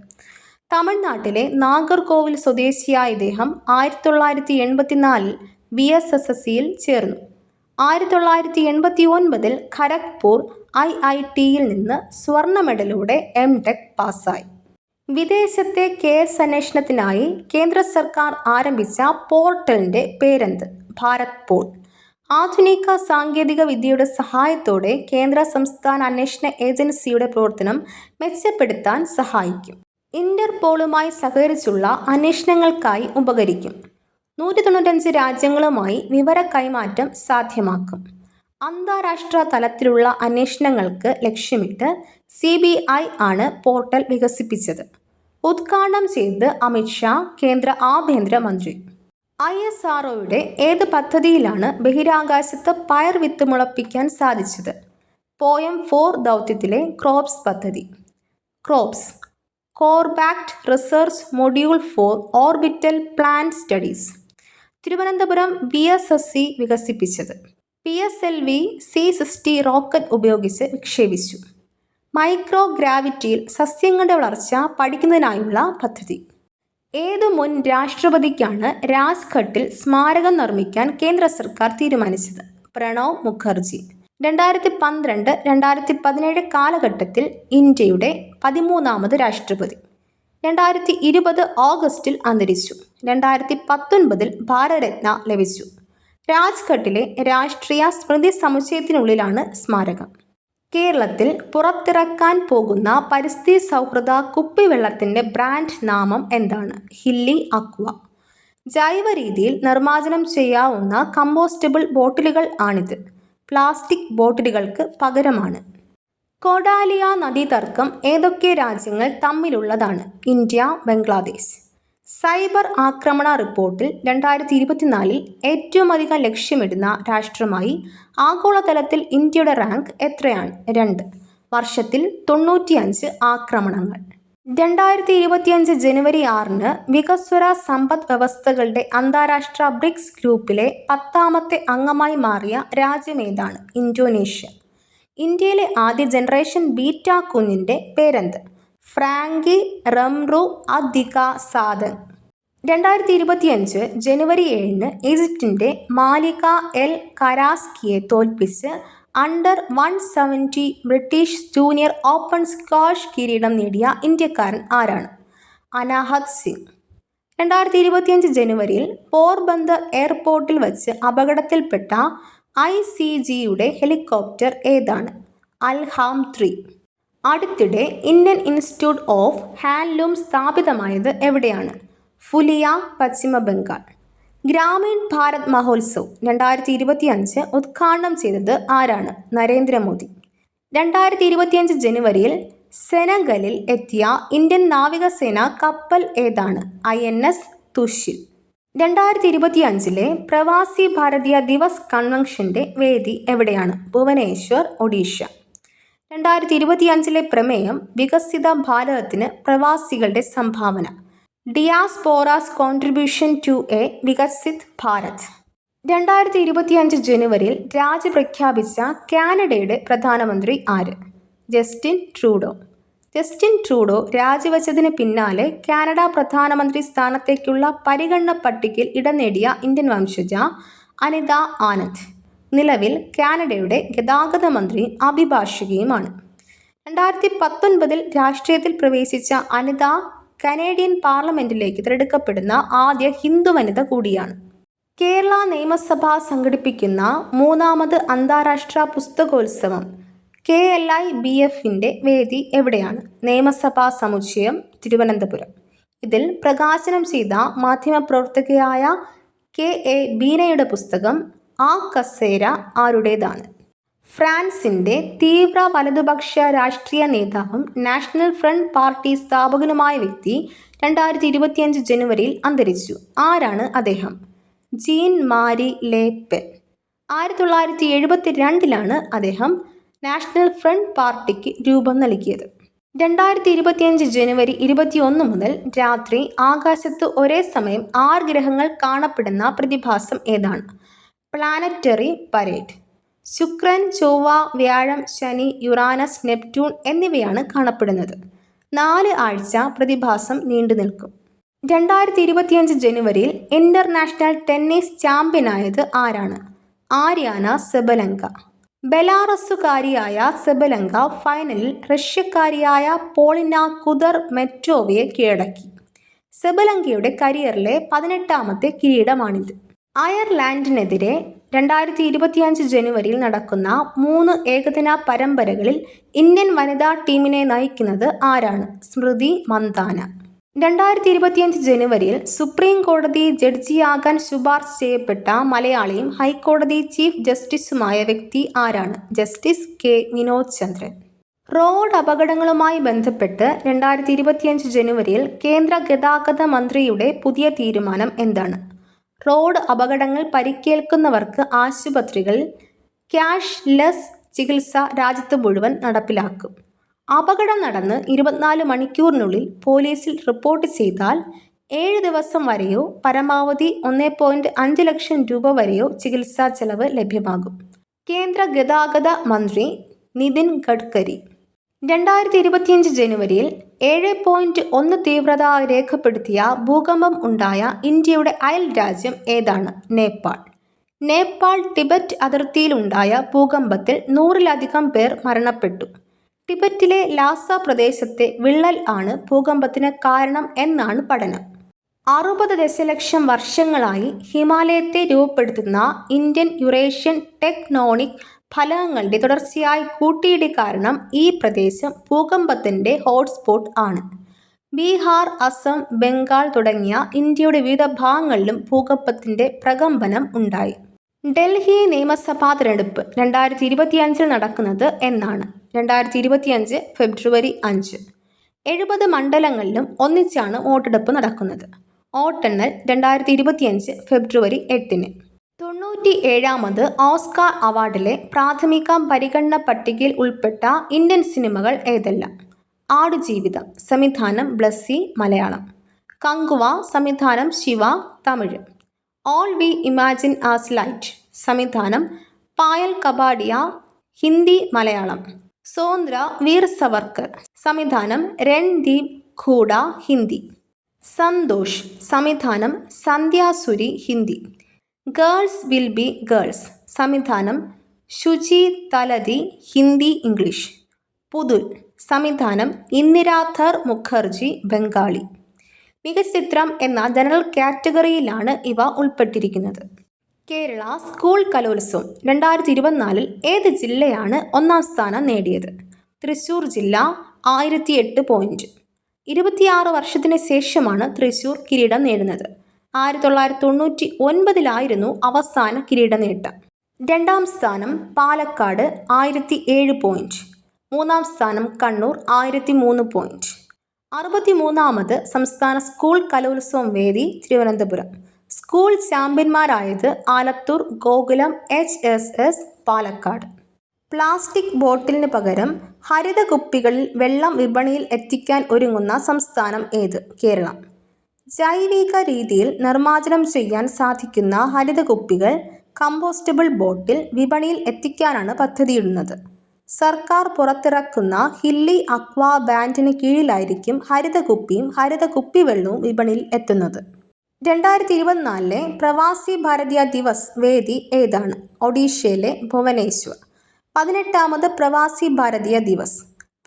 തമിഴ്നാട്ടിലെ നാഗർകോവിൽ സ്വദേശിയായ ഇദ്ദേഹം 1984 VSSCയിൽ ചേർന്നു. 1989 ഖരഗ്പൂർ IITയിൽ നിന്ന് സ്വർണ്ണ മെഡലോടെ MTech പാസ്സായി. വിദേശത്തെ കേസ് അന്വേഷണത്തിനായി കേന്ദ്ര സർക്കാർ ആരംഭിച്ച പോർട്ടലിൻ്റെ പേരെന്ത്? ഭാരത് പോൾ. ആധുനിക സാങ്കേതിക വിദ്യയുടെ സഹായത്തോടെ കേന്ദ്ര സംസ്ഥാന അന്വേഷണ ഏജൻസിയുടെ പ്രവർത്തനം മെച്ചപ്പെടുത്താൻ സഹായിക്കും. ഇന്റർപോളുമായി സഹകരിച്ചുള്ള അന്വേഷണങ്ങൾക്കായി ഉപകരിക്കും. 195 രാജ്യങ്ങളുമായി വിവര കൈമാറ്റം സാധ്യമാക്കും. അന്താരാഷ്ട്ര തലത്തിലുള്ള അന്വേഷണങ്ങൾക്ക് ലക്ഷ്യമിട്ട് CBI ആണ് പോർട്ടൽ വികസിപ്പിച്ചത്. ഉദ്ഘാടനം ചെയ്ത് അമിത്ഷാ, കേന്ദ്ര ആഭ്യന്തര മന്ത്രി. ISROയുടെ ഏത് പദ്ധതിയിലാണ് ബഹിരാകാശത്ത് പയർ വിത്ത് മുളപ്പിക്കാൻ സാധിച്ചത്? POEM-4 ദൗത്യത്തിലെ ക്രോപ്സ് പദ്ധതി. Crops compact research module for orbital plant studies. Thiruvananthapuram VSSC വികസിപ്പിച്ചത്. PSLV C-60 റോക്കറ്റ് ഉപയോഗിച്ച് വിക്ഷേപിച്ചു. മൈക്രോ ഗ്രാവിറ്റിയിൽ സസ്യങ്ങളുടെ വളർച്ച പഠിക്കുന്നതിനായുള്ള പദ്ധതി. ഏത് മുൻ രാഷ്ട്രപതിക്കാണ് രാജ്ഘട്ടിൽ സ്മാരകം നിർമ്മിക്കാൻ കേന്ദ്ര സർക്കാർ തീരുമാനിച്ചത്? പ്രണവ് മുഖർജി. 2012-2017 കാലഘട്ടത്തിൽ ഇന്ത്യയുടെ 13ാമത് രാഷ്ട്രപതി. 2020 ഓഗസ്റ്റിൽ അന്തരിച്ചു. 2019 ഭാരതരത്ന ലഭിച്ചു. രാജ്ഘട്ടിലെ രാഷ്ട്രീയ സ്മൃതി സമുച്ചയത്തിനുള്ളിലാണ് സ്മാരകം. കേരളത്തിൽ പുറത്തിറക്കാൻ പോകുന്ന പരിസ്ഥിതി സൗഹൃദ കുപ്പിവെള്ളത്തിൻ്റെ ബ്രാൻഡ് നാമം എന്താണ്? Hilly aqua. ജൈവ രീതിയിൽ നിർമ്മാർജ്ജനം ചെയ്യാവുന്ന കമ്പോസ്റ്റബിൾ ബോട്ടിലുകൾ ആണിത്. പ്ലാസ്റ്റിക് ബോട്ടിലുകൾക്ക് പകരമാണ്. കോഡാലിയ നദീതർക്കം ഏതൊക്കെ രാജ്യങ്ങൾ തമ്മിലുള്ളതാണ്? ഇന്ത്യ, ബംഗ്ലാദേശ്. സൈബർ ആക്രമണ റിപ്പോർട്ടിൽ 2024 ഏറ്റവും അധികം ലക്ഷ്യമിടുന്ന രാഷ്ട്രമായി ആഗോളതലത്തിൽ ഇന്ത്യയുടെ റാങ്ക് എത്രയാണ്? 2. വർഷത്തിൽ 95 ആക്രമണങ്ങൾ. 2025 ജനുവരി 6 വികസ്വര സമ്പദ് വ്യവസ്ഥകളുടെ അന്താരാഷ്ട്ര ബ്രിക്സ് ഗ്രൂപ്പിലെ 10ാമത്തെ അംഗമായി മാറിയ രാജ്യമേതാണ്? ഇന്തോനേഷ്യ. ഇന്ത്യയിലെ ആദ്യ ജനറേഷൻ ബീറ്റ കുഞ്ഞിൻ്റെ പേരെന്ത്? ഫ്രാങ്കി റംറു അദിക സാദൻ. 2025 ജനുവരി 7 ഈജിപ്തിൻ്റെ മാലിക എൽ കരാസ്കിയെ തോൽപ്പിച്ച് under 170 British junior open squash കിരീടം നേടിയ ഇന്ത്യക്കാരൻ ആരാണ്? അനാഹത് സിംഗ്. 2025 ജനുവരിയിൽ പോർബന്ദർ എയർപോർട്ടിൽ വച്ച് അപകടത്തിൽപ്പെട്ട ICGയുടെ ഹെലികോപ്റ്റർ ഏതാണ്? അൽഹാം 3. അടുത്തിടെ ഇന്ത്യൻ ഇൻസ്റ്റിറ്റ്യൂട്ട് ഓഫ് ഹാൻഡ്ലൂം സ്ഥാപിതമായത് എവിടെയാണ്? ഫുലിയ, പശ്ചിമ ബംഗാൾ. ഗ്രാമീൺ ഭാരത് മഹോത്സവ് 2025 ഉദ്ഘാടനം ചെയ്തത് ആരാണ്? നരേന്ദ്രമോദി. 2025 ജനുവരിയിൽ സെനഗലിൽ എത്തിയ ഇന്ത്യൻ നാവികസേന കപ്പൽ ഏതാണ്? INS തുഷിൽ. 2025 പ്രവാസി ഭാരതീയ ദിവസ് കൺവെൻഷന്റെ വേദി എവിടെയാണ്? ഭുവനേശ്വർ, ഒഡീഷ. 2025 പ്രമേയം വികസിത ഭാരതത്തിന് പ്രവാസികളുടെ സംഭാവന. Diasporas contribution to a Viksit Bharat. 2025 ജനുവരിയിൽ രാജി പ്രഖ്യാപിച്ച കാനഡയുടെ പ്രധാനമന്ത്രി ആര്? Justin Trudeau. ജസ്റ്റിൻ ട്രൂഡോ രാജിവെച്ചതിന് പിന്നാലെ കാനഡ പ്രധാനമന്ത്രി സ്ഥാനത്തേക്കുള്ള പരിഗണന പട്ടികയിൽ ഇടം നേടിയ ഇന്ത്യൻ വംശജ അനിത ആനന്ദ് നിലവിൽ കാനഡയുടെ ഗതാഗത മന്ത്രിയും അഭിഭാഷകയുമാണ്. 2019 രാഷ്ട്രീയത്തിൽ പ്രവേശിച്ച അനിത കനേഡിയൻ പാർലമെന്റിലേക്ക് തിരഞ്ഞെടുക്കപ്പെടുന്ന ആദ്യ ഹിന്ദു വനിത കൂടിയാണ്. കേരള നിയമസഭ സംഘടിപ്പിക്കുന്ന 3ാമത് അന്താരാഷ്ട്ര പുസ്തകോത്സവം KLIBFന്റെ വേദി എവിടെയാണ്? നിയമസഭാ സമുച്ചയം, തിരുവനന്തപുരം. ഇതിൽ പ്രകാശനം ചെയ്ത മാധ്യമപ്രവർത്തകയായ KA ബീനയുടെ പുസ്തകം ആ കസേര ആരുടേതാണ്? ഫ്രാൻസിന്റെ തീവ്ര വലതുപക്ഷ രാഷ്ട്രീയ നേതാവും നാഷണൽ ഫ്രണ്ട് പാർട്ടി സ്ഥാപകനുമായ വ്യക്തി 2025 ജനുവരിയിൽ അന്തരിച്ചു. ആരാണ് അദ്ദേഹം? ജീൻ മാരി ലെ പെൻ. 1972 അദ്ദേഹം നാഷണൽ ഫ്രണ്ട് പാർട്ടിക്ക് രൂപം നൽകിയത്. 2025 ജനുവരി 21 മുതൽ രാത്രി ആകാശത്ത് ഒരേ സമയം 6 ഗ്രഹങ്ങൾ കാണപ്പെടുന്ന പ്രതിഭാസം ഏതാണ്? Planetary parade. ശുക്രൻ, ചൊവ്വ, വ്യാഴം, ശനി, യുറാനസ്, നെപ്റ്റ്യൂൺ എന്നിവയാണ് കാണപ്പെടുന്നത്. 4 ആഴ്ച പ്രതിഭാസം നീണ്ടുനിൽക്കും. 2025 ജനുവരിയിൽ ഇന്റർനാഷണൽ ടെന്നീസ് ചാമ്പ്യനായത് ആരാണ്? ആര്യാന സെബലങ്ക. ബെലാറസുകാരിയായ സെബലങ്ക ഫൈനലിൽ റഷ്യക്കാരിയായ പോളിന കുദർമെറ്റോവയെ കീഴടക്കി. സെബലങ്കയുടെ കരിയറിലെ 18ാമത്തെ കിരീടമാണിത്. അയർലാൻഡിനെതിരെ 2025 ജനുവരിയിൽ നടക്കുന്ന 3 ഏകദിന പരമ്പരകളിൽ ഇന്ത്യൻ വനിതാ ടീമിനെ നയിക്കുന്നത് ആരാണ്? സ്മൃതി മന്ദാന. 2025 ജനുവരിയിൽ സുപ്രീം കോടതി ജഡ്ജിയാകാൻ ശുപാർശ ചെയ്യപ്പെട്ട മലയാളിയും ഹൈക്കോടതി ചീഫ് ജസ്റ്റിസുമായ വ്യക്തി ആരാണ്? ജസ്റ്റിസ് K വിനോദ് ചന്ദ്രൻ. റോഡ് അപകടങ്ങളുമായി ബന്ധപ്പെട്ട് 2025 ജനുവരിയിൽ കേന്ദ്ര ഗതാഗത മന്ത്രിയുടെ പുതിയ തീരുമാനം എന്താണ്? റോഡ് അപകടങ്ങൾ പരിക്കേൽക്കുന്നവർക്ക് ആശുപത്രികളിൽ ക്യാഷ് ലെസ് ചികിത്സ രാജ്യത്ത് മുഴുവൻ നടപ്പിലാക്കും. അപകടം നടന്ന് 24 മണിക്കൂറിനുള്ളിൽ പോലീസിൽ റിപ്പോർട്ട് ചെയ്താൽ 7 ദിവസം വരെയോ പരമാവധി 1.5 ലക്ഷം രൂപ വരെയോ ചികിത്സാ ചെലവ് ലഭ്യമാകും. കേന്ദ്ര ഗതാഗത മന്ത്രി നിതിൻ ഗഡ്കരി. 2025 ജനുവരിയിൽ 7.1 തീവ്രത രേഖപ്പെടുത്തിയ ഭൂകമ്പം ഉണ്ടായ ഇന്ത്യയുടെ അയൽ രാജ്യം ഏതാണ്? നേപ്പാൾ. നേപ്പാൾ ടിബറ്റ് അതിർത്തിയിലുണ്ടായ ഭൂകമ്പത്തിൽ 100-ലധികം പേർ മരണപ്പെട്ടു. ടിബറ്റിലെ ലാസ പ്രദേശത്തെ വിള്ളൽ ആണ് ഭൂകമ്പത്തിന് കാരണം എന്നാണ് പഠനം. 60 ദശലക്ഷം വർഷങ്ങളായി ഹിമാലയത്തെ രൂപപ്പെടുത്തുന്ന ഇന്ത്യൻ യുറേഷ്യൻ ടെക്ടോണിക് ഫലകങ്ങളുടെ തുടർച്ചയായ കൂട്ടിയിടി കാരണം ഈ പ്രദേശം ഭൂകമ്പത്തിന്റെ ഹോട്ട്സ്പോട്ട് ആണ്. ബീഹാർ, അസം, ബംഗാൾ തുടങ്ങിയ ഇന്ത്യയുടെ വിവിധ ഭാഗങ്ങളിലും ഭൂകമ്പത്തിന്റെ പ്രകമ്പനം ഉണ്ടായി. ഡൽഹി നിയമസഭാ തിരഞ്ഞെടുപ്പ് 2025 നടക്കുന്നത് എന്നാണ്? 2025 ഫെബ്രുവരി 5. 70 മണ്ഡലങ്ങളിലും ഒന്നിച്ചാണ് വോട്ടെടുപ്പ് നടക്കുന്നത്. വോട്ടെണ്ണൽ 2025 ഫെബ്രുവരി 8. 97ാമത് ഓസ്കാർ അവാർഡിലെ പ്രാഥമിക പരിഗണന പട്ടികയിൽ ഉൾപ്പെട്ട ഇന്ത്യൻ സിനിമകൾ ഏതെല്ലാം? ആടുജീവിതം, സംവിധാനം ബ്ലസ്സി, മലയാളം. കങ്കുവ, സംവിധാനം Shiva, Tamil. All we imagine as light, സംവിധാനം പായൽ കപാഡിയ, ഹിന്ദി, മലയാളം. സോന്ദ്ര വീർ സവർക്കർ, സംവിധാനം രൺദീപ് ഹൂഡ, ഹിന്ദി. സന്തോഷ്, സംവിധാനം സന്ധ്യാസുരി, Hindi. Girls will be girls, സംവിധാനം ശുചി തലതി, ഹിന്ദി, ഇംഗ്ലീഷ്. പുതുൽ, സംവിധാനം ഇന്ദിരാധർ മുഖർജി, ബംഗാളി. മികച്ച ചിത്രം എന്ന ജനറൽ കാറ്റഗറിയിലാണ് ഇവ ഉൾപ്പെട്ടിരിക്കുന്നത്. കേരള സ്കൂൾ കലോത്സവം 2024 ഏത് ജില്ലയാണ് 1ാം സ്ഥാനം നേടിയത്? തൃശ്ശൂർ ജില്ല 1008 പോയിന്റ്. 26 വർഷത്തിന് ശേഷമാണ് തൃശ്ശൂർ കിരീടം നേടുന്നത്. 1999 അവസാന കിരീട നേട്ടം. രണ്ടാം സ്ഥാനം പാലക്കാട് 1007 പോയിന്റ്. മൂന്നാം സ്ഥാനം കണ്ണൂർ 1003 പോയിന്റ്. 63ാമത് സംസ്ഥാന സ്കൂൾ കലോത്സവം വേദി തിരുവനന്തപുരം. സ്കൂൾ ചാമ്പ്യന്മാരായത് ആലത്തൂർ ഗോകുലം HSS പാലക്കാട്. പ്ലാസ്റ്റിക് ബോട്ടിലിന് പകരം ഹരിത കുപ്പികളിൽ വെള്ളം വിപണിയിൽ എത്തിക്കാൻ ഒരുങ്ങുന്ന സംസ്ഥാനം ഏത്? കേരളം. ജൈവിക രീതിയിൽ നിർമ്മാർജ്ജനം ചെയ്യാൻ സാധിക്കുന്ന ഹരിത കുപ്പികൾ കമ്പോസ്റ്റബിൾ ബോട്ടിൽ വിപണിയിൽ എത്തിക്കാനാണ് പദ്ധതിയിടുന്നത്. സർക്കാർ പുറത്തിറക്കുന്ന ഹില്ലി അക്വാ ബാൻഡിന് കീഴിലായിരിക്കും ഹരിത കുപ്പിയും ഹരിത കുപ്പിവെള്ളവും വിപണിയിൽ എത്തുന്നത്. 2024 പ്രവാസി ഭാരതീയ ദിവസ് വേദി ഏതാണ്? ഒഡീഷയിലെ ഭുവനേശ്വർ. 18ാമത് പ്രവാസി ഭാരതീയ ദിവസ്.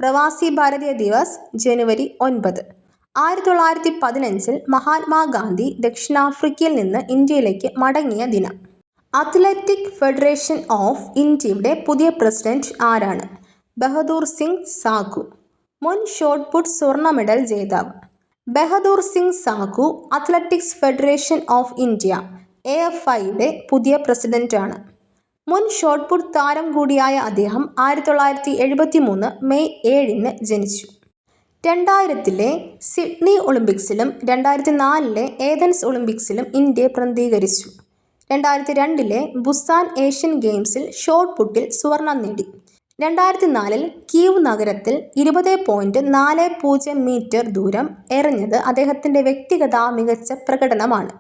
പ്രവാസി ഭാരതീയ ദിവസ് ജനുവരി 9. 1915 മഹാത്മാഗാന്ധി ദക്ഷിണാഫ്രിക്കയിൽ നിന്ന് ഇന്ത്യയിലേക്ക് മടങ്ങിയ ദിനം. അത്ലറ്റിക് ഫെഡറേഷൻ ഓഫ് ഇന്ത്യയുടെ പുതിയ പ്രസിഡന്റ് ആരാണ്? ബഹദൂർ സിംഗ് സാഖു. മുൻ ഷോട്ട് പുട്ട് സ്വർണ്ണ മെഡൽ ജേതാവ്. Bahadur Singh Sagoo athletics federation of India AFIയുടെ പുതിയ പ്രസിഡന്റാണ്. മുൻ ഷോട്ട് പുട്ട് താരം കൂടിയായ അദ്ദേഹം 1973 മെയ് 7 ജനിച്ചു. 2000 സിഡ്നി ഒളിമ്പിക്സിലും 2004 ഏതൻസ് ഒളിമ്പിക്സിലും ഇന്ത്യയെ പ്രതിനിധീകരിച്ചു. 2002 ബുസാൻ ഏഷ്യൻ ഗെയിംസിൽ ഷോട്ട് പുട്ടിൽ സ്വർണം നേടി. 2004 കീവ് നഗരത്തിൽ 20.40 മീറ്റർ ദൂരം എറിഞ്ഞത് അദ്ദേഹത്തിൻ്റെ വ്യക്തിഗത മികച്ച പ്രകടനമാണ്.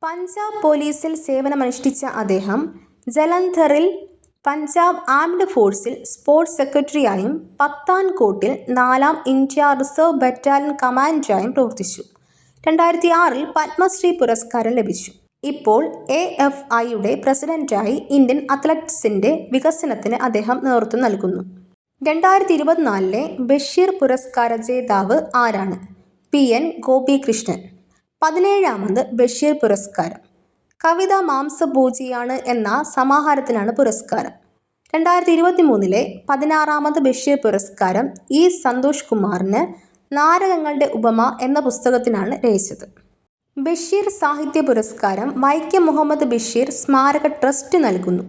പഞ്ചാബ് പോലീസിൽ സേവനമനുഷ്ഠിച്ച അദ്ദേഹം ജലന്ധറിൽ Punjab armed ഫോഴ്സിൽ sports സെക്രട്ടറിയായും പത്താൻകോട്ടിൽ 4ാം India reserve battalion കമാൻഡറായും പ്രവർത്തിച്ചു. 2006 പത്മശ്രീ പുരസ്കാരം ലഭിച്ചു. ഇപ്പോൾ AFIയുടെ പ്രസിഡന്റായി ഇന്ത്യൻ അത്ലറ്റിക്സിൻ്റെ വികസനത്തിന് അദ്ദേഹം നേതൃത്വം നൽകുന്നു. 2024 ബഷീർ പുരസ്കാര ജേതാവ് ആരാണ്? PN ഗോപികൃഷ്ണൻ. 17ാമത് ബഷീർ പുരസ്കാരം. കവിത മാംസഭോജിയാണ് എന്ന സമാഹാരത്തിനാണ് പുരസ്കാരം. 2023 16ാമത് ബഷീർ പുരസ്കാരം E സന്തോഷ് കുമാറിന് നാരകങ്ങളുടെ ഉപമ എന്ന പുസ്തകത്തിനാണ് രചിച്ചത്. ബഷീർ സാഹിത്യ പുരസ്കാരം വൈക്കം മുഹമ്മദ് ബഷീർ സ്മാരക ട്രസ്റ്റ് നൽകുന്നു.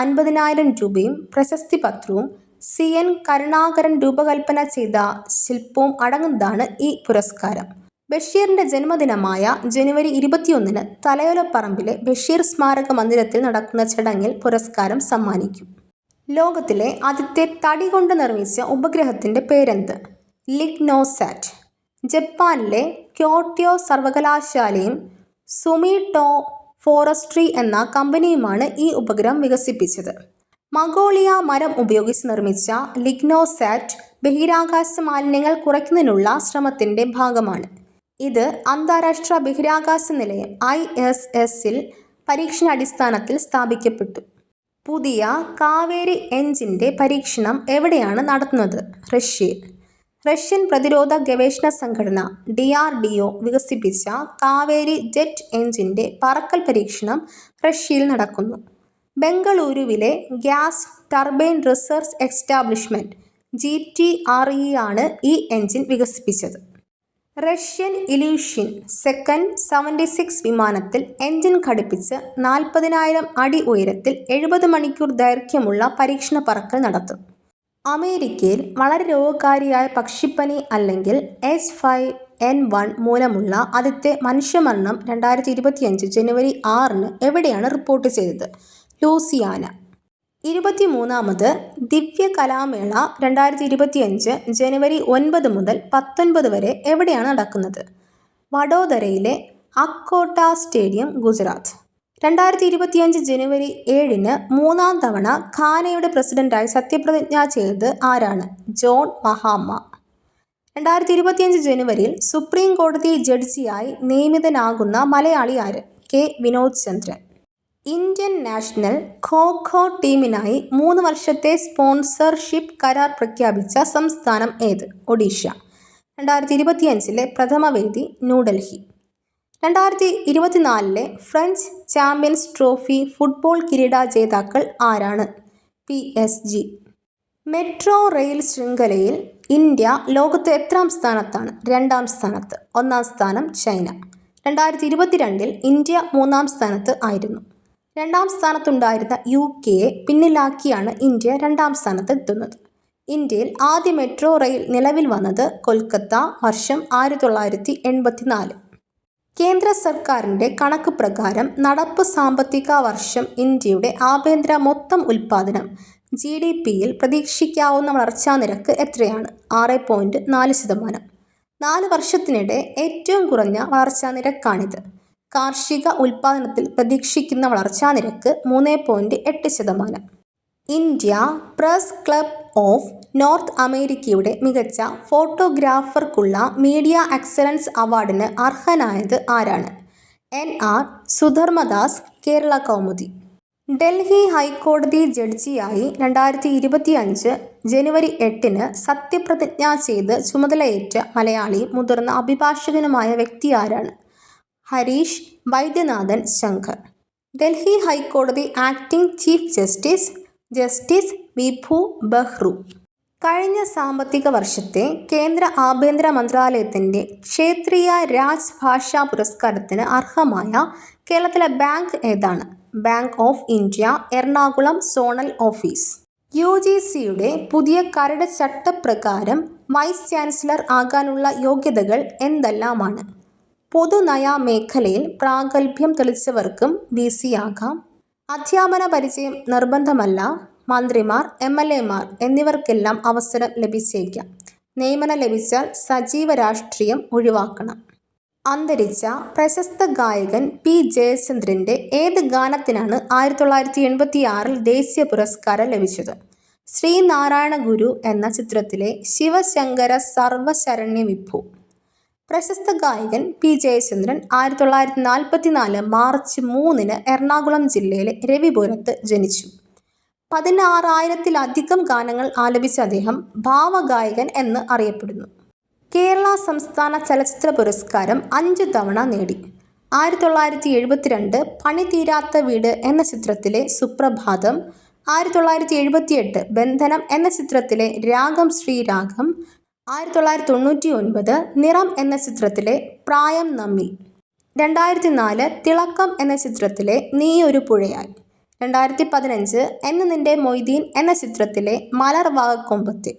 50,000 രൂപയും പ്രശസ്തി പത്രവും CN കരുണാകരൻ രൂപകൽപ്പന ചെയ്ത ശില്പവും അടങ്ങുന്നതാണ് ഈ പുരസ്കാരം. ബഷീറിൻ്റെ ജന്മദിനമായ ജനുവരി 21 തലയോലപ്പറമ്പിലെ ബഷീർ സ്മാരക മന്ദിരത്തിൽ നടക്കുന്ന ചടങ്ങിൽ പുരസ്കാരം സമ്മാനിക്കും. ലോകത്തിലെ ആദ്യത്തെ തടി കൊണ്ട് നിർമ്മിച്ച ഉപഗ്രഹത്തിൻ്റെ പേരെന്ത്? ലിഗ്നോസാറ്റ്. ജപ്പാനിലെ ക്യോട്ടോ സർവകലാശാലയും സുമിട്ടോ ഫോറസ്ട്രി എന്ന കമ്പനിയുമാണ് ഈ ഉപഗ്രഹം വികസിപ്പിച്ചത്. മംഗോളിയ മരം ഉപയോഗിച്ച് നിർമ്മിച്ച ലിഗ്നോസാറ്റ് ബഹിരാകാശ മാലിന്യങ്ങൾ കുറയ്ക്കുന്നതിനുള്ള ശ്രമത്തിൻ്റെ ഭാഗമാണ്. ഇത് അന്താരാഷ്ട്ര ബഹിരാകാശ നിലയം ISSൽ പരീക്ഷണാടിസ്ഥാനത്തിൽ സ്ഥാപിക്കപ്പെട്ടു. പുതിയ കാവേരി എഞ്ചിൻ്റെ പരീക്ഷണം എവിടെയാണ് നടത്തുന്നത്? റഷ്യയിൽ. റഷ്യൻ പ്രതിരോധ ഗവേഷണ സംഘടന DRDO വികസിപ്പിച്ച കാവേരി ജെറ്റ് എഞ്ചിൻ്റെ പറക്കൽ പരീക്ഷണം റഷ്യയിൽ നടക്കുന്നു. ബംഗളൂരുവിലെ gas turbine research establishment GTRE ആണ് ഈ എഞ്ചിൻ വികസിപ്പിച്ചത്. റഷ്യൻ ഇല്യൂഷിൻ സെക്കൻഡ് 76 വിമാനത്തിൽ എഞ്ചിൻ ഘടിപ്പിച്ച് 40,000 അടി ഉയരത്തിൽ 70 മണിക്കൂർ ദൈർഘ്യമുള്ള പരീക്ഷണ പറക്കൽ നടത്തും. അമേരിക്കയിൽ വളരെ രോഗകാരിയായ പക്ഷിപ്പനി അല്ലെങ്കിൽ H5N1 മൂലമുള്ള ആദ്യത്തെ മനുഷ്യമരണം 2025 ജനുവരി 6 എവിടെയാണ് റിപ്പോർട്ട് ചെയ്തത്? ലൂസിയാന. 23ാമത് ദിവ്യ കലാമേള 2025 ജനുവരി 9 മുതൽ 19 വരെ എവിടെയാണ് നടക്കുന്നത്? വഡോദരയിലെ അക്കോട്ട സ്റ്റേഡിയം, ഗുജറാത്ത്. 2025 ജനുവരി 7 മൂന്നാം തവണ ഘാനയുടെ പ്രസിഡന്റായി സത്യപ്രതിജ്ഞ ചെയ്തത് ആരാണ്? ജോൺ മഹാമ. 2025 ജനുവരിയിൽ സുപ്രീം കോടതി ജഡ്ജിയായി നിയമിതനാകുന്ന മലയാളി ആര്? K. വിനോദ് ചന്ദ്രൻ. ഇന്ത്യൻ നാഷണൽ ഖോ-ഖോ ടീമിനായി 3 വർഷത്തെ സ്പോൺസർഷിപ്പ് കരാർ പ്രഖ്യാപിച്ച സംസ്ഥാനം ഏത്? ഒഡീഷ. 2025 പ്രഥമ വേദി New Delhi. 2024 French champions trophy football കിരീട ജേതാക്കൾ ആരാണ്? PSG. മെട്രോ റെയിൽ ശൃംഖലയിൽ ഇന്ത്യ ലോകത്ത് എത്രാം സ്ഥാനത്താണ്? 2ാം സ്ഥാനത്ത്. 1ാം സ്ഥാനം ചൈന. 2022 ഇന്ത്യ 3ാം സ്ഥാനത്ത് ആയിരുന്നു. 2ാം സ്ഥാനത്തുണ്ടായിരുന്ന UK പിന്നിലാക്കിയാണ് ഇന്ത്യ 2ാം സ്ഥാനത്ത് എത്തുന്നത്. ഇന്ത്യയിൽ ആദ്യ മെട്രോ റെയിൽ നിലവിൽ വന്നത് കൊൽക്കത്ത, വർഷം 1984. കേന്ദ്ര സർക്കാരിൻ്റെ കണക്ക് പ്രകാരം നടപ്പ് സാമ്പത്തിക വർഷം ഇന്ത്യയുടെ ആഭ്യന്തര മൊത്തം ഉൽപ്പാദനം GDPയിൽ പ്രതീക്ഷിക്കാവുന്ന വളർച്ചാ നിരക്ക് എത്രയാണ്? 6.4%. 4 വർഷത്തിനിടെ ഏറ്റവും കുറഞ്ഞ വളർച്ചാ നിരക്കാണിത്. കാർഷിക ഉൽപ്പാദനത്തിൽ പ്രതീക്ഷിക്കുന്ന വളർച്ചാ നിരക്ക് 3.8%. India press club of north അമേരിക്കയുടെ മികച്ച ഫോട്ടോഗ്രാഫർക്കുള്ള മീഡിയ എക്സലൻസ് അവാർഡിന് അർഹനായത് ആരാണ്? NR സുധർമ്മദാസ്, കേരള കൗമുദി. ഡൽഹി ഹൈക്കോടതി ജഡ്ജിയായി 2025 ജനുവരി 8 സത്യപ്രതിജ്ഞ ചെയ്ത് ചുമതലയേറ്റ മലയാളിയും മുതിർന്ന അഭിഭാഷകനുമായ വ്യക്തി ആരാണ്? ഹരീഷ് വൈദ്യനാഥൻ ശങ്കർ. ഡൽഹി ഹൈക്കോടതി ആക്ടിംഗ് ചീഫ് ജസ്റ്റിസ് വിഭു ബഹ്റു. കഴിഞ്ഞ സാമ്പത്തിക വർഷത്തെ കേന്ദ്ര ആഭ്യന്തര മന്ത്രാലയത്തിൻ്റെ ക്ഷേത്രീയ രാജ് ഭാഷാ പുരസ്കാരത്തിന് അർഹമായ കേരളത്തിലെ ബാങ്ക് ഏതാണ്? Bank of India, Ernakulam zonal office. UGCയുടെ പുതിയ കരട് ചട്ടപ്രകാരം വൈസ് ചാൻസലർ ആകാനുള്ള യോഗ്യതകൾ എന്തെല്ലാമാണ്? പൊതുനയ മേഖലയിൽ പ്രാഗൽഭ്യം തെളിയിച്ചവർക്കും VC ആകാം. അധ്യാപന പരിചയം നിർബന്ധമല്ല. മന്ത്രിമാർ, MLAമാർ എന്നിവർക്കെല്ലാം അവസരം ലഭിച്ചേക്കാം. നിയമനം ലഭിച്ചാൽ സജീവ രാഷ്ട്രീയം ഒഴിവാക്കണം. അന്തരിച്ച പ്രശസ്ത ഗായകൻ P. ജയചന്ദ്രൻ്റെ ഏത് ഗാനത്തിനാണ് 1986 ദേശീയ പുരസ്കാരം ലഭിച്ചത്? ശ്രീനാരായണ ഗുരു എന്ന ചിത്രത്തിലെ ശിവശങ്കര സർവശരണ്യ വിഭു. പ്രശസ്ത ഗായകൻ P. ജയചന്ദ്രൻ 1944 മാർച്ച് 3 എറണാകുളം ജില്ലയിലെ രവിപുരത്ത് ജനിച്ചു. 16,000-ലധികം ഗാനങ്ങൾ ആലപിച്ച അദ്ദേഹം ഭാവഗായകൻ എന്ന് അറിയപ്പെടുന്നു. കേരള സംസ്ഥാന ചലച്ചിത്ര പുരസ്കാരം 5 തവണ നേടി. 1972 പണി തീരാത്ത വീട് എന്ന ചിത്രത്തിലെ സുപ്രഭാതം, 1978 ബന്ധനം എന്ന ചിത്രത്തിലെ രാഗം ശ്രീരാഗം, 1999 നിറം എന്ന ചിത്രത്തിലെ പ്രായം നമ്മിൽ, 2004 തിളക്കം എന്ന ചിത്രത്തിലെ നീ ഒരു പുഴയായി, 2015 എന്ന് നിന്റെ മൊയ്തീൻ എന്ന ചിത്രത്തിലെ മലർവാകക്കൊമ്പത്തെ.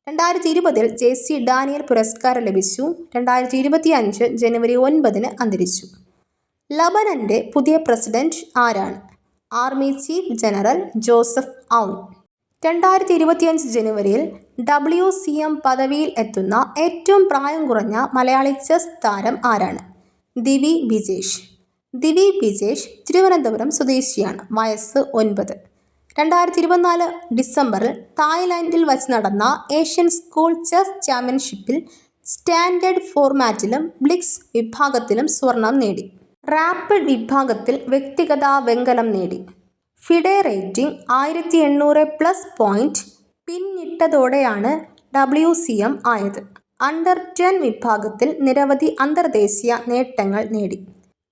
2020 JC ഡാനിയൽ പുരസ്കാരം ലഭിച്ചു. 2025 ജനുവരി 9 അന്തരിച്ചു. ലബനൻ്റെ പുതിയ പ്രസിഡന്റ് ആരാണ്? Army chief general Joseph Aoun. 2025 ജനുവരിയിൽ WCM പദവിയിൽ എത്തുന്ന ഏറ്റവും പ്രായം കുറഞ്ഞ മലയാളി ചെസ് താരം ആരാണ്? ദിവി ബിജേഷ്. ദിവി ബിജേഷ് തിരുവനന്തപുരം സ്വദേശിയാണ്. വയസ്സ് 9. 2024 ഡിസംബറിൽ തായ്ലാൻഡിൽ വച്ച് നടന്ന ഏഷ്യൻ സ്കൂൾ ചെസ് ചാമ്പ്യൻഷിപ്പിൽ സ്റ്റാൻഡേർഡ് ഫോർമാറ്റിലും ബ്ലിറ്റ്സ് വിഭാഗത്തിലും സ്വർണം നേടി. റാപ്പിഡ് വിഭാഗത്തിൽ വ്യക്തിഗത വെങ്കലം നേടി. ഫിഡെ റേറ്റിംഗ് 1800+ പോയിന്റ് പിന്നിട്ടതോടെയാണ് WCM ആയത്. അണ്ടർ 10 വിഭാഗത്തിൽ നിരവധി അന്തർദേശീയ നേട്ടങ്ങൾ നേടി.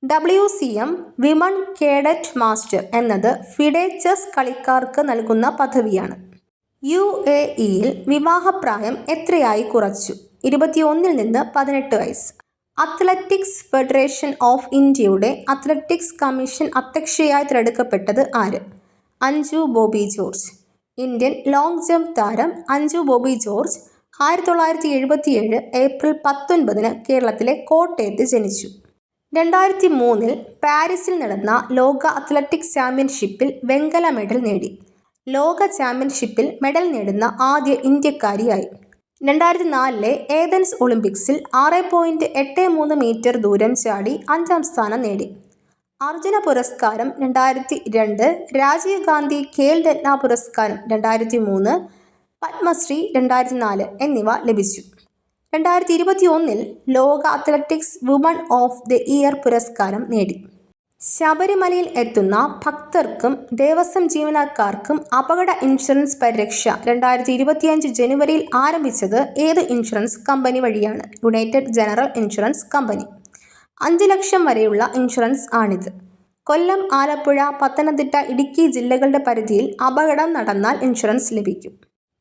WCM വിമൺ കേഡറ്റ് മാസ്റ്റർ എന്നത് ഫിഡെ ചെസ് കളിക്കാർക്ക് നൽകുന്ന പദവിയാണ്. UAEയിൽ വിവാഹപ്രായം എത്രയായി കുറച്ചു? 21 നിന്ന് 18 വയസ്സ്. അത്ലറ്റിക്സ് ഫെഡറേഷൻ ഓഫ് ഇന്ത്യയുടെ അത്ലറ്റിക്സ് കമ്മീഷൻ അധ്യക്ഷയായി തിരഞ്ഞെടുക്കപ്പെട്ടത് ആര്? Anju Bobby George. Indian long jump താരം അഞ്ജു ബോബി ജോർജ് 1977 ഏപ്രിൽ 19 കേരളത്തിലെ കോട്ടയത്ത് ജനിച്ചു. 2003 പാരീസിൽ നടന്ന ലോക അത്ലറ്റിക്സ് ചാമ്പ്യൻഷിപ്പിൽ വെങ്കല മെഡൽ നേടി. ലോക ചാമ്പ്യൻഷിപ്പിൽ മെഡൽ നേടുന്ന ആദ്യ ഇന്ത്യക്കാരിയായി. 2004 ഏതൻസ് ഒളിമ്പിക്സിൽ 6.83 മീറ്റർ ദൂരം ചാടി 5ാം സ്ഥാനം നേടി. അർജുന പുരസ്കാരം 2002, രാജീവ് ഗാന്ധി ഖേൽ രത്ന പുരസ്കാരം 2003, പത്മശ്രീ 2004 എന്നിവ ലഭിച്ചു. 2021 ലോക athletics woman of the year പുരസ്കാരം നേടി. ശബരിമലയിൽ എത്തുന്ന ഭക്തർക്കും ദേവസ്വം ജീവനക്കാർക്കും അപകട ഇൻഷുറൻസ് പരിരക്ഷ 2025 ജനുവരിയിൽ ആരംഭിച്ചത് ഏത് ഇൻഷുറൻസ് കമ്പനി വഴിയാണ്? United general insurance company. 5 ലക്ഷം വരെയുള്ള ഇൻഷുറൻസ് ആണിത്. കൊല്ലം, ആലപ്പുഴ, പത്തനംതിട്ട, ഇടുക്കി ജില്ലകളുടെ പരിധിയിൽ അപകടം നടന്നാൽ ഇൻഷുറൻസ് ലഭിക്കും.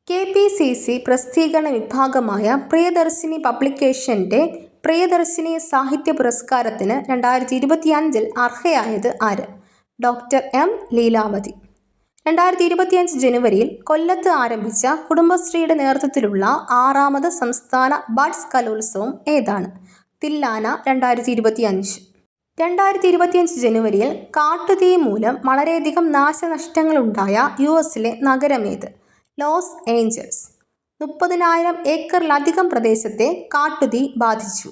KPCC പ്രസിദ്ധീകരണ വിഭാഗമായ പ്രിയദർശിനി പബ്ലിക്കേഷൻ്റെ പ്രിയദർശിനി സാഹിത്യ പുരസ്കാരത്തിന് 2025 അർഹയായത് ആര്? Doctor M. ലീലാവതി. 2025 ജനുവരിയിൽ കൊല്ലത്ത് ആരംഭിച്ച കുടുംബശ്രീയുടെ നേതൃത്വത്തിലുള്ള 6ാമത് സംസ്ഥാന ബഡ്സ് കലോത്സവം ഏതാണ്? തില്ലാന 2025. 2025 ജനുവരിയിൽ കാട്ടുതീ മൂലം വളരെയധികം നാശനഷ്ടങ്ങളുണ്ടായ US-ലെ നഗരമേത്? Los Angeles. 30,000 ഏക്കറിലധികം പ്രദേശത്തെ കാട്ടുതീ ബാധിച്ചു.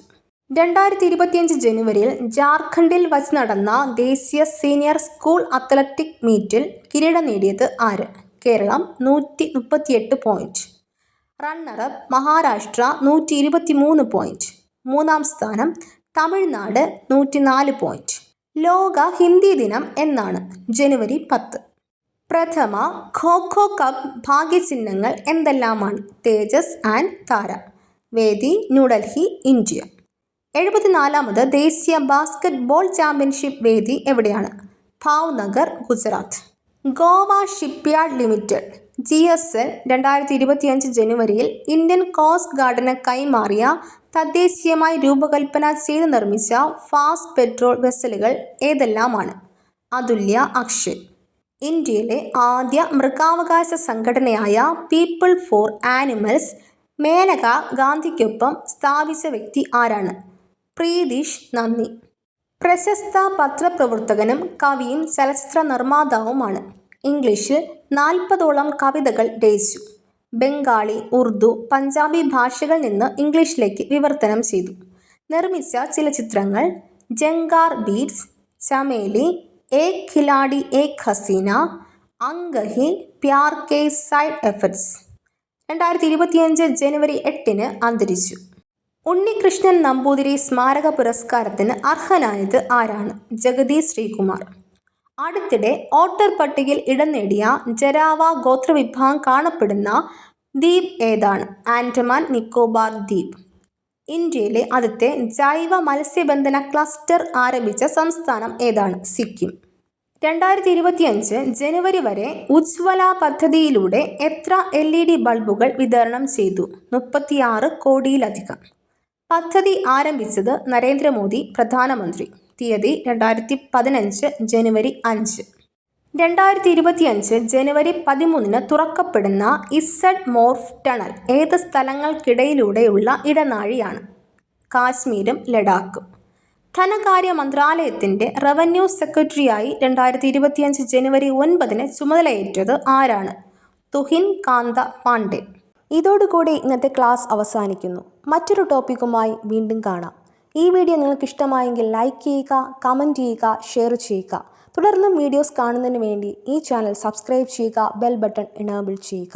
2025 ജനുവരിയിൽ ജാർഖണ്ഡിൽ വച്ച് നടന്ന ദേശീയ സീനിയർ സ്കൂൾ അത്ലറ്റിക് മീറ്റിൽ കിരീടം നേടിയത് ആര്? Kerala 138 point. Runner up Maharashtra 123 point. മൂന്നാം സ്ഥാനം തമിഴ്നാട് 104 പോയിന്റ്. ലോക ഹിന്ദി ദിനം എന്നാണ്? ജനുവരി 10. പ്രഥമ ഖോ-ഖോ കപ്പ് ഭാഗ്യചിഹ്നങ്ങൾ എന്തെല്ലാമാണ്? തേജസ് ആൻഡ് താര. വേദി ന്യൂഡൽഹി, ഇന്ത്യ. 74ാമത് ദേശീയ ബാസ്കറ്റ് ബോൾ ചാമ്പ്യൻഷിപ്പ് വേദി എവിടെയാണ്? Bhavnagar, Gujarat. Goa shipyard limited GSL 2025 ജനുവരിയിൽ ഇന്ത്യൻ കോസ്റ്റ് ഗാർഡിന് കൈമാറിയ തദ്ദേശീയമായി രൂപകൽപ്പന ചെയ്ത് നിർമ്മിച്ച ഫാസ്റ്റ് പെട്രോൾ വെസലുകൾ ഏതെല്ലാമാണ്? അതുല്യ, അക്ഷയ്. ഇന്ത്യയിലെ ആദ്യ മൃഗാവകാശ സംഘടനയായ പീപ്പിൾ ഫോർ ആനിമൽസ് മേനക ഗാന്ധിക്കൊപ്പം സ്ഥാപിച്ച വ്യക്തി ആരാണ്? പ്രീതിഷ് നന്ദി. പ്രശസ്ത പത്രപ്രവർത്തകനും കവിയും ചലച്ചിത്ര നിർമ്മാതാവുമാണ്. ഇംഗ്ലീഷിൽ 40ഓളം കവിതകൾ രചിച്ചു. ബംഗാളി, ഉറുദു, പഞ്ചാബി ഭാഷകളിൽ നിന്ന് ഇംഗ്ലീഷിലേക്ക് വിവർത്തനം ചെയ്തു. നിർമ്മിച്ച ചില ചിത്രങ്ങൾ ജങ്കാർ ബീറ്റ്സ്, ചമേലി, ഏക് ഖിലാഡി ഏക് Hasina, അംഗഹി, Pyaar K side effects. 2025 ജനുവരി 8 അന്തരിച്ചു. ഉണ്ണികൃഷ്ണൻ നമ്പൂതിരി സ്മാരക പുരസ്കാരത്തിന് അർഹനായത് ആരാണ്? ജഗതി ശ്രീകുമാർ. അടുത്തിടെ വോട്ടർ പട്ടികയിൽ ഇടം നേടിയ ജരാവ ഗോത്രവിഭാഗം കാണപ്പെടുന്ന ദ്വീപ് ഏതാണ്? ആൻഡമാൻ നിക്കോബാർ ദ്വീപ്. ഇന്ത്യയിലെ ആദ്യത്തെ ജൈവ മത്സ്യബന്ധന ക്ലസ്റ്റർ ആരംഭിച്ച സംസ്ഥാനം ഏതാണ്? സിക്കിം. 2025 ജനുവരി വരെ ഉജ്ജ്വല പദ്ധതിയിലൂടെ എത്ര LED ബൾബുകൾ വിതരണം ചെയ്തു? 36 കോടിയിലധികം. പദ്ധതി ആരംഭിച്ചത് നരേന്ദ്രമോദി പ്രധാനമന്ത്രി. തീയതി 2015 ജനുവരി 5. 2025 ജനുവരി 13 തുറക്കപ്പെടുന്ന ഇസഡ് മോർഫ് ടണൽ ഏത് സ്ഥലങ്ങൾക്കിടയിലൂടെയുള്ള ഇടനാഴിയാണ്? കാശ്മീരും ലഡാക്കും. ധനകാര്യ മന്ത്രാലയത്തിൻ്റെ റവന്യൂ സെക്രട്ടറിയായി 2025 ജനുവരി 9 ചുമതലയേറ്റത് ആരാണ്? തുഹിൻ കാന്ത പാണ്ഡെ. ഇതോടുകൂടി ഇന്നത്തെ ക്ലാസ് അവസാനിക്കുന്നു. മറ്റൊരു ടോപ്പിക്കുമായി വീണ്ടും കാണാം. ഈ വീഡിയോ നിങ്ങൾക്ക് ഇഷ്ടമായെങ്കിൽ ലൈക്ക് ചെയ്യുക, കമൻറ്റ് ചെയ്യുക, ഷെയർ ചെയ്യുക. തുടർന്നും വീഡിയോസ് കാണുന്നതിന് വേണ്ടി ഈ ചാനൽ സബ്സ്ക്രൈബ് ചെയ്യുക, ബെൽ ബട്ടൺ എനേബിൾ ചെയ്യുക.